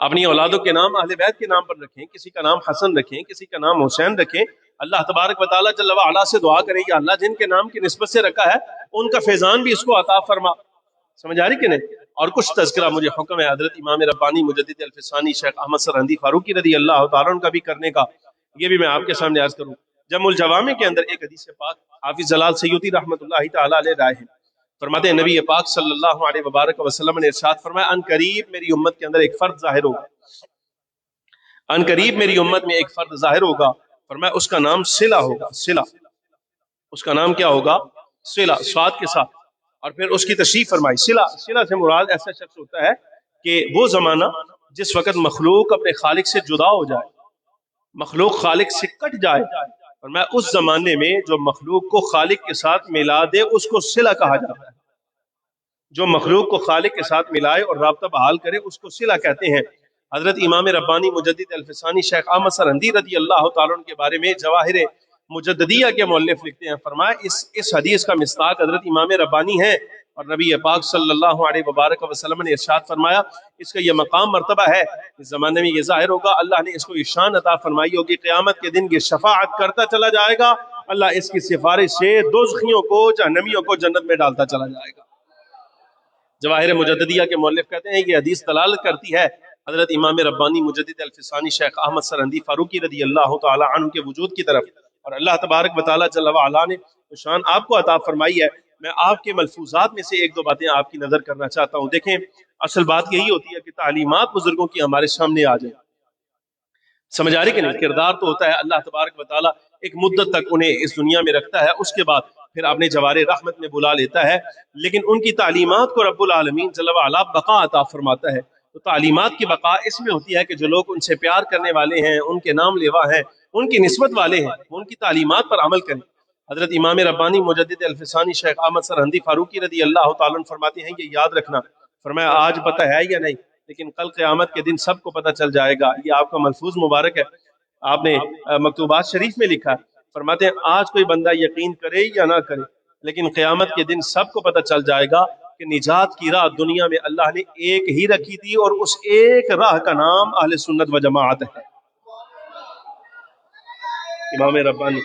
اپنی اولادوں کے نام اہل بیت کے نام پر رکھیں، کسی کا نام حسن رکھیں، کسی کا نام حسین رکھیں. اللہ تبارک و تعالیٰ جل وعلا سے دعا کریں یا اللہ جن کے نام کی نسبت سے رکھا ہے ان کا فیضان بھی اس کو عطا فرما. سمجھ آ رہی کہ نہیں؟ اور کچھ تذکرہ مجھے حکم ہے حضرت امام ربانی مجدد الفسانی شیخ احمد سرہندی فاروقی رضی اللہ تعالیٰ عنہ کا بھی کرنے کا، یہ بھی میں آپ کے سامنے عرض کروں. جمع الجوامع کے اندر ایک حدیث پاک حافظ جلال سیوطی رحمۃ اللہ تعالیٰ علیہ رائے ہیں. فرماتے ہیں نبی پاک صلی اللہ علیہ وبارک وسلم نے ارشاد فرمایا ان قریب میری امت کے اندر ایک فرد ظاہر ہوگا، ان قریب میری امت میں ایک فرد ظاہر ہوگا. فرمایا اس کا نام صلہ ہوگا. صلہ، اس کا نام کیا ہوگا؟ صلہ، صاد کے ساتھ. اور پھر اس کی تشریح فرمائی. صلہ سے مراد ایسا شخص ہوتا ہے کہ وہ زمانہ جس وقت مخلوق اپنے خالق سے جدا ہو جائے، مخلوق خالق سے کٹ جائے، اور میں اس زمانے میں جو مخلوق کو خالق کے ساتھ ملا دے اس کو صلہ کہا جاتا ہے. جو مخلوق کو خالق کے ساتھ ملائے اور رابطہ بحال کرے اس کو صلہ کہتے ہیں. حضرت امام ربانی مجدد الفسانی شیخ احمد سرہندی رضی اللہ تعالیٰ عنہ کے بارے میں جواہر مجددیہ کے مؤلف لکھتے ہیں، فرمایا اس حدیث کا مصداق حضرت امام ربانی ہیں اور نبی پاک صلی اللہ علیہ وبارک وسلم نے ارشاد فرمایا اس کا یہ مقام مرتبہ ہے، اس زمانے میں یہ ظاہر ہوگا اللہ نے اس کو یہ شان عطا فرمائی ہوگی، قیامت کے دن یہ شفاعت کرتا چلا جائے گا، اللہ اس کی سفارش سے دوزخیوں کو جہنمیوں کو جنت میں ڈالتا چلا جائے گا۔ جواہر مجددیہ کے مؤلف کہتے ہیں یہ حدیث دلالت کرتی ہے حضرت امام ربانی مجدد الفسانی شیخ احمد سرہندی فاروقی رضی اللہ تعالی عنہ کے وجود کی طرف، اور اللہ تبارک و تعالی جل وعلا نے شان آپ کو عطا فرمائی ہے۔ میں آپ کے ملفوظات میں سے ایک دو باتیں آپ کی نظر کرنا چاہتا ہوں۔ دیکھیں اصل بات یہی ہوتی ہے کہ تعلیمات بزرگوں کی ہمارے سامنے آ جائیں، سمجھ آ رہی کہ نہیں؟ کردار تو ہوتا ہے اللہ تبارک و تعالیٰ ایک مدت تک انہیں اس دنیا میں رکھتا ہے، اس کے بعد پھر اپنے جوار رحمت میں بلا لیتا ہے، لیکن ان کی تعلیمات کو رب العالمین جل وعلا بقا عطا فرماتا ہے۔ تو تعلیمات کی بقا اس میں ہوتی ہے کہ جو لوگ ان سے پیار کرنے والے ہیں، ان کے نام لیوا ہیں، ان کی نسبت والے ہیں، وہ ان کی تعلیمات پر عمل کریں۔ حضرت امام ربانی مجدد الفسانی شیخ احمد سرہندی فاروقی رضی اللہ تعالیٰ عنہ فرماتے ہیں یہ یاد رکھنا، فرمایا آج پتہ ہے یا نہیں، لیکن کل قیامت کے دن سب کو پتہ چل جائے گا۔ یہ آپ کا ملفوظ مبارک ہے، آپ نے مکتوبات شریف میں لکھا ہے۔ فرماتے ہیں آج کوئی بندہ یقین کرے یا نہ کرے، لیکن قیامت کے دن سب کو پتہ چل جائے گا کہ نجات کی راہ دنیا میں اللہ نے ایک ہی رکھی تھی، اور اس ایک راہ کا نام اہل سنت و جماعت ہے۔ امام ربانی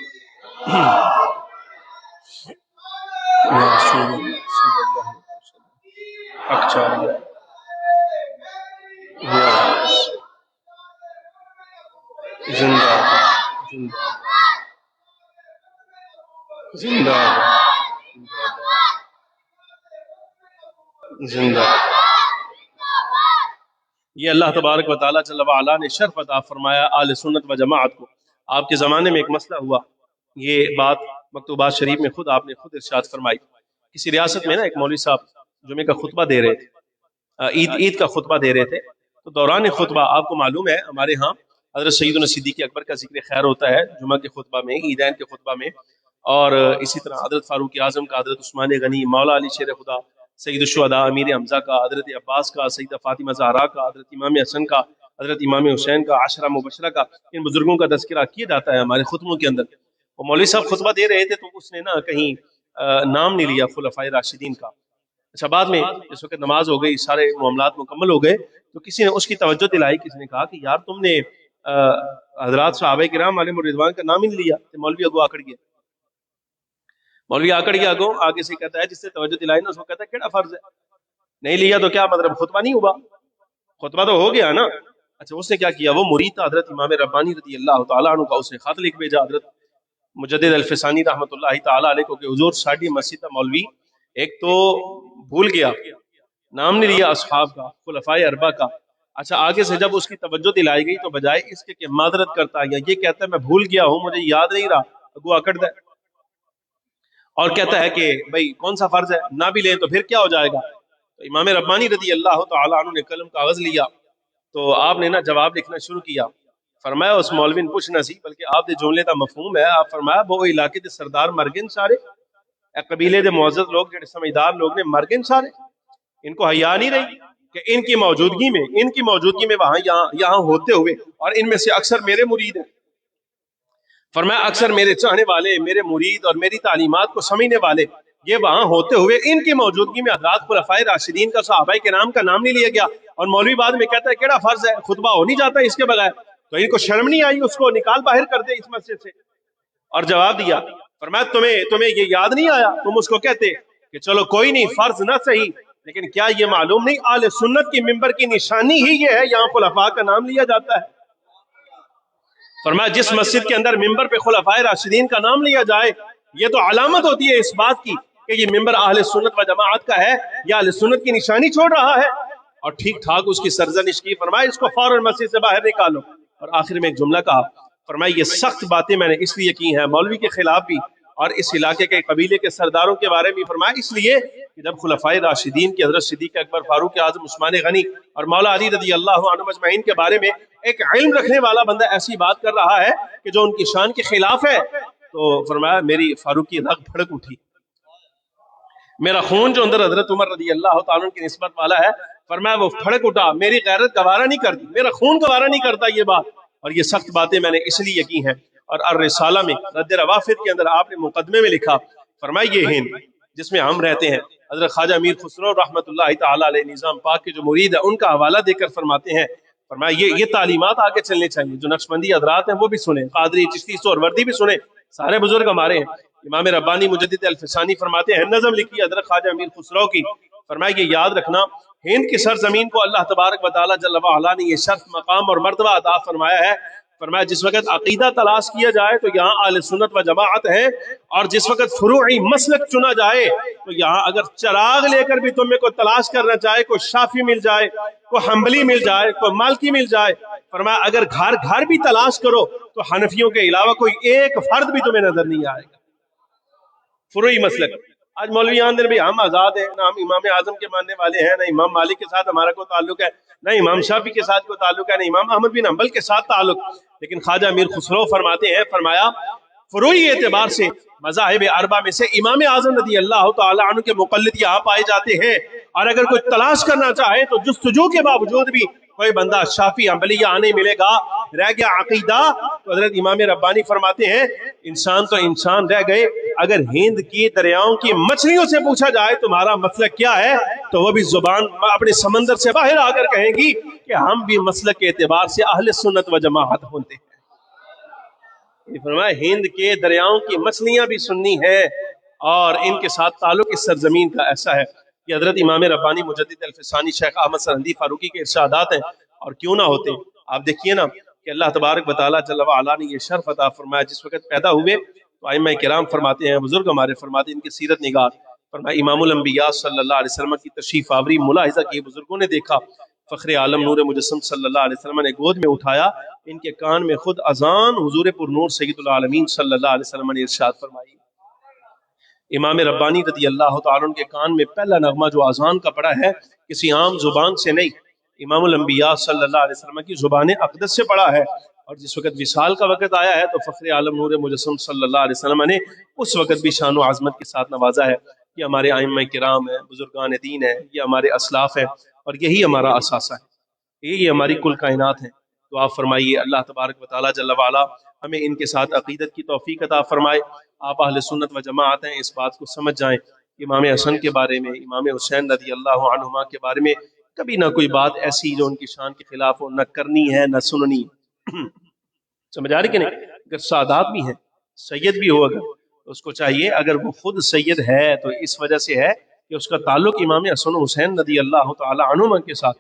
زندہ زندہ زندہ۔ یہ اللہ تبارک و تعالیٰ جل وعلا نے شرف عطا فرمایا اہل سنت و جماعت کو۔ آپ کے زمانے میں ایک مسئلہ ہوا، یہ بات مکتوبات شریف میں خود آپ نے خود ارشاد فرمائی۔ کسی ریاست میں نا ایک مولوی صاحب جمعے کا خطبہ دے رہے تھے، عید کا خطبہ دے رہے تھے، تو دوران خطبہ آپ کو معلوم ہے ہمارے ہاں حضرت سیدنا صدیق اکبر کا ذکر خیر ہوتا ہے جمعہ کے خطبہ میں، عیدین کے خطبہ میں، اور اسی طرح حضرت فاروق اعظم کا، حضرت عثمان غنی، مولا علی شیر خدا، سید الشہداء امیر حمزہ کا، حضرت عباس کا، سیدہ فاطمہ زہرا کا، حضرت امام حسن کا، حضرت امام حسین کا، عشرہ مبشرہ کا، ان بزرگوں کا تذکرہ کیا جاتا ہے ہمارے خطبوں کے اندر۔ وہ مولوی صاحب خطبہ دے رہے تھے تو اس نے نا کہیں نام نہیں لیا خلفائے راشدین کا۔ اچھا بعد میں اس وقت نماز ہو گئی، سارے معاملات مکمل ہو گئے، تو کسی نے اس کی توجہ دلائی، کسی نے کہا کہ یار تم نے حضرات صحابہ کرام علیہم الرضوان کا نام ہی نہیں لیا۔ تو مولوی اگو آکڑ گیا، مولوی آکڑ گیا اگو، آگے سے کہتا ہے جس سے توجہ دلائی نا اس کو کہتا ہے کیڑا فرض ہے، نہیں لیا تو کیا مطلب خطبہ نہیں ہوا، خطبہ تو ہو گیا نا۔ اچھا اس نے کیا کیا، وہ مرید تھا حضرت امام ربانی رضی اللہ تعالیٰ عنہ کا، اس نے خط لکھ بھیجا حضرت مجدد الفسانی رحمۃ اللہ تعالیٰ علیہ کو کہ حضور ساڑھی مسجد مولوی ایک تو بھول گیا، نام نہیں لیا اصحاب کا، خلفائے اربعہ کا۔ اچھا آگے سے جب اس کی توجہ دلائی گئی تو بجائے اس کے کہ معذرت کرتا یا یہ کہتا ہے میں بھول گیا ہوں مجھے یاد نہیں رہا، اگو اکڑ دے اور کہتا ہے کہ بھئی کون سا فرض ہے، نہ بھی لیں تو پھر کیا ہو جائے گا۔ تو امام ربانی رضی اللہ تعالیٰ عنہ نے قلم کاغذ لیا تو آپ نے نا جواب لکھنا شروع کیا۔ فرمایا اس مولوی نے پوچھنا سی بلکہ آپ دے جملے دا مفہوم ہے، آپ فرمایا وہ علاقے دے سردار مرگن سارے، قبیلے دے معزز لوگ جڑے سمجھدار لوگ نے مرگن سارے، ان کو حیا نہیں رہی کہ ان کی موجودگی میں وہاں یہاں ہوتے ہوئے، اور ان میں سے اکثر میرے مرید ہیں۔ فرمایا اکثر میرے چاہنے والے، میرے مرید اور میری تعلیمات کو سمجھنے والے، یہ وہاں ہوتے ہوئے ان کی موجودگی میں حضرات خلفائے راشدین کا، صحابہ کرام کا نام نہیں لیا گیا، اور مولوی بعد میں کہتا ہے کیڑا فرض ہے، خطبہ ہو نہیں جاتا اس کے بغیر، تو ان کو شرم نہیں آئی اس کو نکال باہر کر دے اس مسجد سے۔ اور جواب دیا، فرمایا تمہیں یہ یاد نہیں آیا، تم اس کو کہتے کہ چلو کوئی نہیں فرض نہ صحیح، لیکن کیا یہ معلوم نہیں اہل سنت کی ممبر کی نشانی ہی یہ ہے یہاں خلفاء کا نام لیا جاتا ہے۔ فرمایا جس مسجد کے اندر ممبر پہ خلفائے راشدین کا نام لیا جائے یہ تو علامت ہوتی ہے اس بات کی کہ یہ ممبر اہل سنت و جماعت کا ہے، یا اہل سنت کی نشانی چھوڑ رہا ہے، اور ٹھیک ٹھاک اس کی سرزنش کی۔ فرمایا اس کو فوراً مسجد سے باہر نکالو، اور آخر میں ایک جملہ کہا، فرمایا یہ سخت باتیں میں نے اس لیے کی ہیں مولوی کے خلاف بھی اور اس علاقے کے قبیلے کے سرداروں کے بارے میں، فرمایا اس لیے کہ جب خلفائے راشدین کی حضرت صدیق اکبر، فاروق اعظم، عثمان غنی اور مولا علی رضی اللہ عنہ اجمعین کے بارے میں ایک علم رکھنے والا بندہ ایسی بات کر رہا ہے کہ جو ان کی شان کے خلاف ہے، تو فرمایا میری فاروقی رگ پھڑک اٹھی، میرا خون جو اندر حضرت عمر رضی اللہ تعالیٰ کی نسبت والا ہے، فرمایا وہ پھڑک اٹھا، میری غیرت گوارا نہیں کرتی، میرا خون گوارا نہیں کرتا یہ بات، اور یہ سخت باتیں میں نے اس لیے کی ہیں۔ اور الرسالہ میں رد روافد کے اندر آپ نے مقدمے میں لکھا، فرمایا یہ ہند جس میں ہم رہتے ہیں حضرت خواجہ امیر خسرو رحمۃ اللہ تعالی علیہ نظام پاک کے جو مرید ہیں ان کا حوالہ دے کر فرماتے ہیں، فرمایا یہ تعلیمات آگے چلنے چاہیے، جو نقشبندی حضرات ہیں وہ بھی سنیں، قادری چشتی سہروردی بھی سنیں، سارے بزرگ ہمارے ہیں۔ امام ربانی مجدد الفسانی فرماتے ہیں، نظم لکھی حضرت خواجہ امیر خسرو کی، فرمایا یہ یاد رکھنا ہند کی سرزمین کو اللہ تبارک و تعالی جل وعلا نے یہ شرف مقام اور مرتبہ عطا فرمایا ہے، فرمایا جس وقت عقیدہ تلاش کیا جائے تو یہاں اہل سنت و جماعت ہے، اور جس وقت فروعی مسلک چنا جائے تو یہاں اگر چراغ لے کر بھی تمہیں کوئی تلاش کرنا چاہے، کوئی شافی مل جائے، کوئی حنبلی مل جائے، کوئی مالکی مل جائے، فرمایا اگر گھر گھر بھی تلاش کرو تو حنفیوں کے علاوہ کوئی ایک فرد بھی تمہیں نظر نہیں آئے گا۔ فروعی مسلک، آج مولویان دن بھی ہم آزاد ہیں، نہ ہم امام اعظم کے ماننے والے ہیں، نہ امام مالک کے ساتھ ہمارا کوئی تعلق ہے، نہ امام شافعی کے ساتھ کوئی تعلق ہے، نہ امام احمد بن حنبل کے ساتھ تعلق، لیکن خواجہ امیر خسرو فرماتے ہیں، فرمایا فروعی اعتبار سے مذاہب اربع میں سے امام اعظم رضی اللہ تعالی عنہ کے مقلد یہاں پائے جاتے ہیں، اور اگر کوئی تلاش کرنا چاہے تو جستجو کے باوجود بھی کوئی بندہ شافعی حنبلی یہاں نہیں ملے گا۔ رہ گیا عقیدہ تو حضرت امام ربانی فرماتے ہیں انسان تو انسان رہ گئے، اگر ہند کی دریاؤں کی مچھلیوں سے پوچھا جائے تمہارا مسلک کیا ہے تو وہ بھی زبان اپنے سمندر سے باہر آ کر کہیں گی کہ ہم بھی مسلک کے اعتبار سے اہل سنت و جماعت ہوتے ہیں۔ فرمایا ہند کے دریاؤں کی مچھلیاں بھی سنی ہیں، اور ان کے ساتھ تعلق اس سرزمین کا ایسا ہے کہ حضرت امام ربانی مجدد الفسانی شیخ احمد سرہندی فاروقی کے ارشادات ہیں، اور کیوں نہ ہوتے۔ آپ دیکھیے نا کہ اللہ تبارک و تعالیٰ جل وعلا نے یہ شرف عطا فرمایا، جس وقت پیدا ہوئے تو ائمہ کرام فرماتے ہیں، بزرگ ہمارے فرماتے ہیں، ان کی سیرت نگار فرمایا امام الانبیاء صلی اللہ علیہ وسلم کی تشریف آوری ملاحظہ کی، بزرگوں نے دیکھا فخر عالم نور مجسم صلی اللہ علیہ وسلم نے گود میں اٹھایا، ان کے کان میں خود اذان حضور پر نور سید العالمین صلی اللہ علیہ وسلم نے ارشاد فرمائی۔ امام ربانی رضی اللہ تعالیٰ عنہ کے کان میں پہلا نغمہ جو اذان کا پڑا ہے کسی عام زبان سے نہیں، امام الانبیاء صلی اللہ علیہ وسلم کی زبان اقدس سے پڑا ہے، اور جس وقت وصال کا وقت آیا ہے تو فخر عالم نور مجسم صلی اللہ علیہ وسلم نے اس وقت بھی شان و عظمت کے ساتھ نوازا ہے۔ یہ ہمارے ائمہ کرام ہیں، بزرگان دین ہیں، یہ ہمارے اسلاف ہیں، اور یہی ہمارا اثاثہ ہے، یہ ہماری کل کائنات ہیں۔ تو آپ فرمائیے اللہ تبارک و تعالیٰ جل وعلا ہمیں ان کے ساتھ عقیدت کی توفیق عطا فرمائے۔ آپ اہل سنت و جماعت ہیں، اس بات کو سمجھ جائیں، امام حسن کے بارے میں، امام حسین رضی اللہ عنہما کے بارے میں کبھی نہ کوئی بات ایسی جو ان کی شان کے خلاف ہو، نہ کرنی ہے نہ سننی۔ سمجھ آ رہی کہ نہیں؟ اگر سادات بھی ہیں، سید بھی ہو اگر، تو اس کو چاہیے اگر وہ خود سید ہے تو اس وجہ سے ہے کہ اس کا تعلق امام حسن و حسین رضی اللہ تعالی عنہما کے ساتھ۔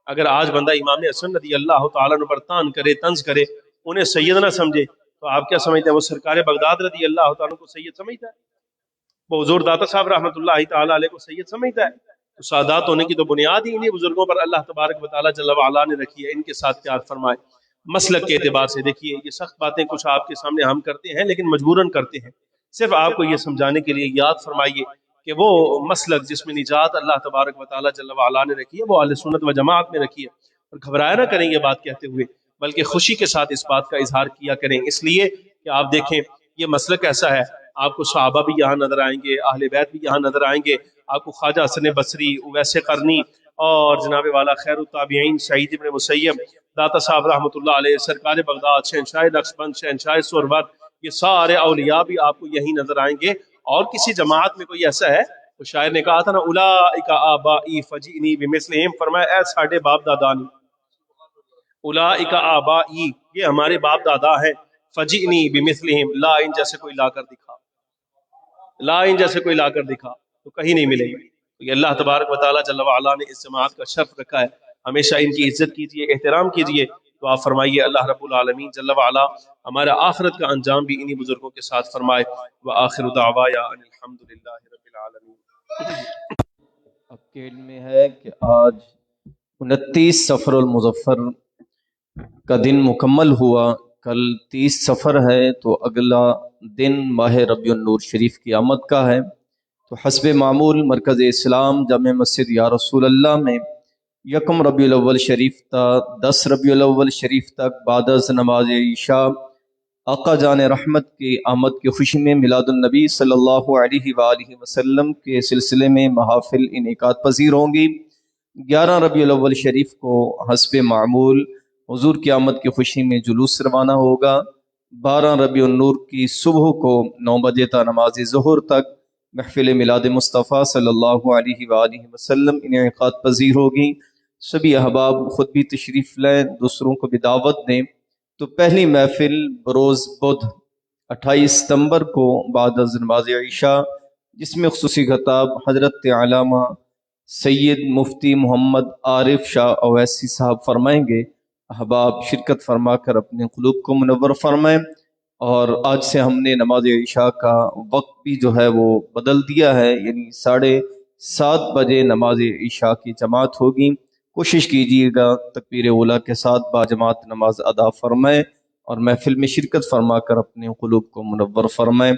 اگر آج بندہ امام حسن رضی اللہ تعالیٰ عنہ پر تان کرے، طنز کرے، انہیں سید نہ سمجھے، تو آپ کیا سمجھتے ہیں وہ سرکار بغداد رضی اللہ تعالیٰ عنہ کو سید سمجھتا ہے؟ وہ حضور داتا صاحب رحمۃ اللہ تعالیٰ علیہ کو سید سمجھتا ہے؟ تو سادات ہونے کی تو بنیاد ہی انہیں بزرگوں پر اللہ تبارک و تعالیٰ جل وعلا نے رکھی ہے، ان کے ساتھ پیار فرمائے۔ مسلک کے اعتبار سے دیکھیے، یہ سخت باتیں کچھ آپ کے سامنے ہم کرتے ہیں لیکن مجبوراً کرتے ہیں، صرف آپ کو یہ سمجھانے کے لیے یاد فرمائیے کہ وہ مسلک جس میں نجات اللہ تبارک و تعالیٰ جل وعلا نے رکھی ہے وہ اہل سنت و جماعت میں رکھی ہے، اور گھبرایا نہ کریں یہ بات کہتے ہوئے، بلکہ خوشی کے ساتھ اس بات کا اظہار کیا کریں، اس لیے کہ آپ دیکھیں یہ مسلک ایسا ہے، آپ کو صحابہ بھی یہاں نظر آئیں گے، اہل بیت بھی یہاں نظر آئیں گے، آپ کو خواجہ حسن بصری، اویس قرنی، اور جناب والا خیر التابعین سعید ابن مسیب، داتا صاحب رحمۃ اللہ علیہ، سرکار بغداد، شہنشاہ نقشبند، شہنشاہ سہروردی، یہ سارے اولیاء بھی آپ کو یہی نظر آئیں گے۔ اور کسی جماعت میں کوئی ایسا ہے، تو شاعر نے کہا تھا نا اولئک آبائی فجئنی بمثلہم، فرمایا اے ساڈے باپ دادا نے، اولئک آبائی یہ ہمارے باپ دادا ہیں، فجئنی بمثلہم لا ان جیسے کوئی لا کر دکھا، لا ان جیسے کوئی لا کر دکھا، تو کہیں نہیں ملے گی۔ یہ اللہ تبارک و تعالیٰ جل وعلا نے اس جماعت کا شرف رکھا ہے، ہمیشہ ان کی عزت کیجئے، احترام کیجئے۔ تو آپ فرمائیے اللہ رب العالمین جل وعلا ہمارا آخرت کا انجام بھی انہی بزرگوں کے ساتھ فرمائے۔ وآخر دعوایا ان الحمدللہ رب العالمین۔ آپ کے علم میں ہے کہ آج 29 صفر المظفر کا دن مکمل ہوا، کل 30 صفر ہے، تو اگلا دن ماہ ربیع النور شریف کی آمد کا ہے۔ تو حسب معمول مرکز اسلام جامع مسجد یا رسول اللہ میں یکم ربیع الاول شریف تا 10 ربیع الاول شریف تک بعد از نماز عشاء آقا جان رحمت کی آمد کی خوشی میں میلاد النبی صلی اللہ علیہ وآلہ وسلم کے سلسلے میں محافل انعقاد پذیر ہوں گی۔ 11 ربیع الاول شریف کو حسب معمول حضور کی آمد کی خوشی میں جلوس روانہ ہوگا۔ 12 ربیع النور کی صبح کو 9 بجے تا نماز ظہر تک محفل میلاد مصطفیٰ صلی اللہ علیہ وآلہ وسلم انعقاد پذیر ہوگی۔ سبھی احباب خود بھی تشریف لیں، دوسروں کو بھی دعوت دیں۔ تو پہلی محفل بروز بدھ 28 ستمبر کو بعد از نماز عشاء، جس میں خصوصی خطاب حضرت علامہ سید مفتی محمد عارف شاہ اویسی صاحب فرمائیں گے۔ احباب شرکت فرما کر اپنے قلوب کو منور فرمائیں۔ اور آج سے ہم نے نماز عشاء کا وقت بھی جو ہے وہ بدل دیا ہے، یعنی 7:30 بجے نماز عشاء کی جماعت ہوگی۔ کوشش کیجیے گا تکبیر اولیٰ کے ساتھ باجماعت نماز ادا فرمائیں اور محفل میں شرکت فرما کر اپنے قلوب کو منور فرمائیں۔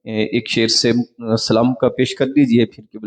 ایک شعر سے سلام کا پیش کر دیجیے، پھر قبلہ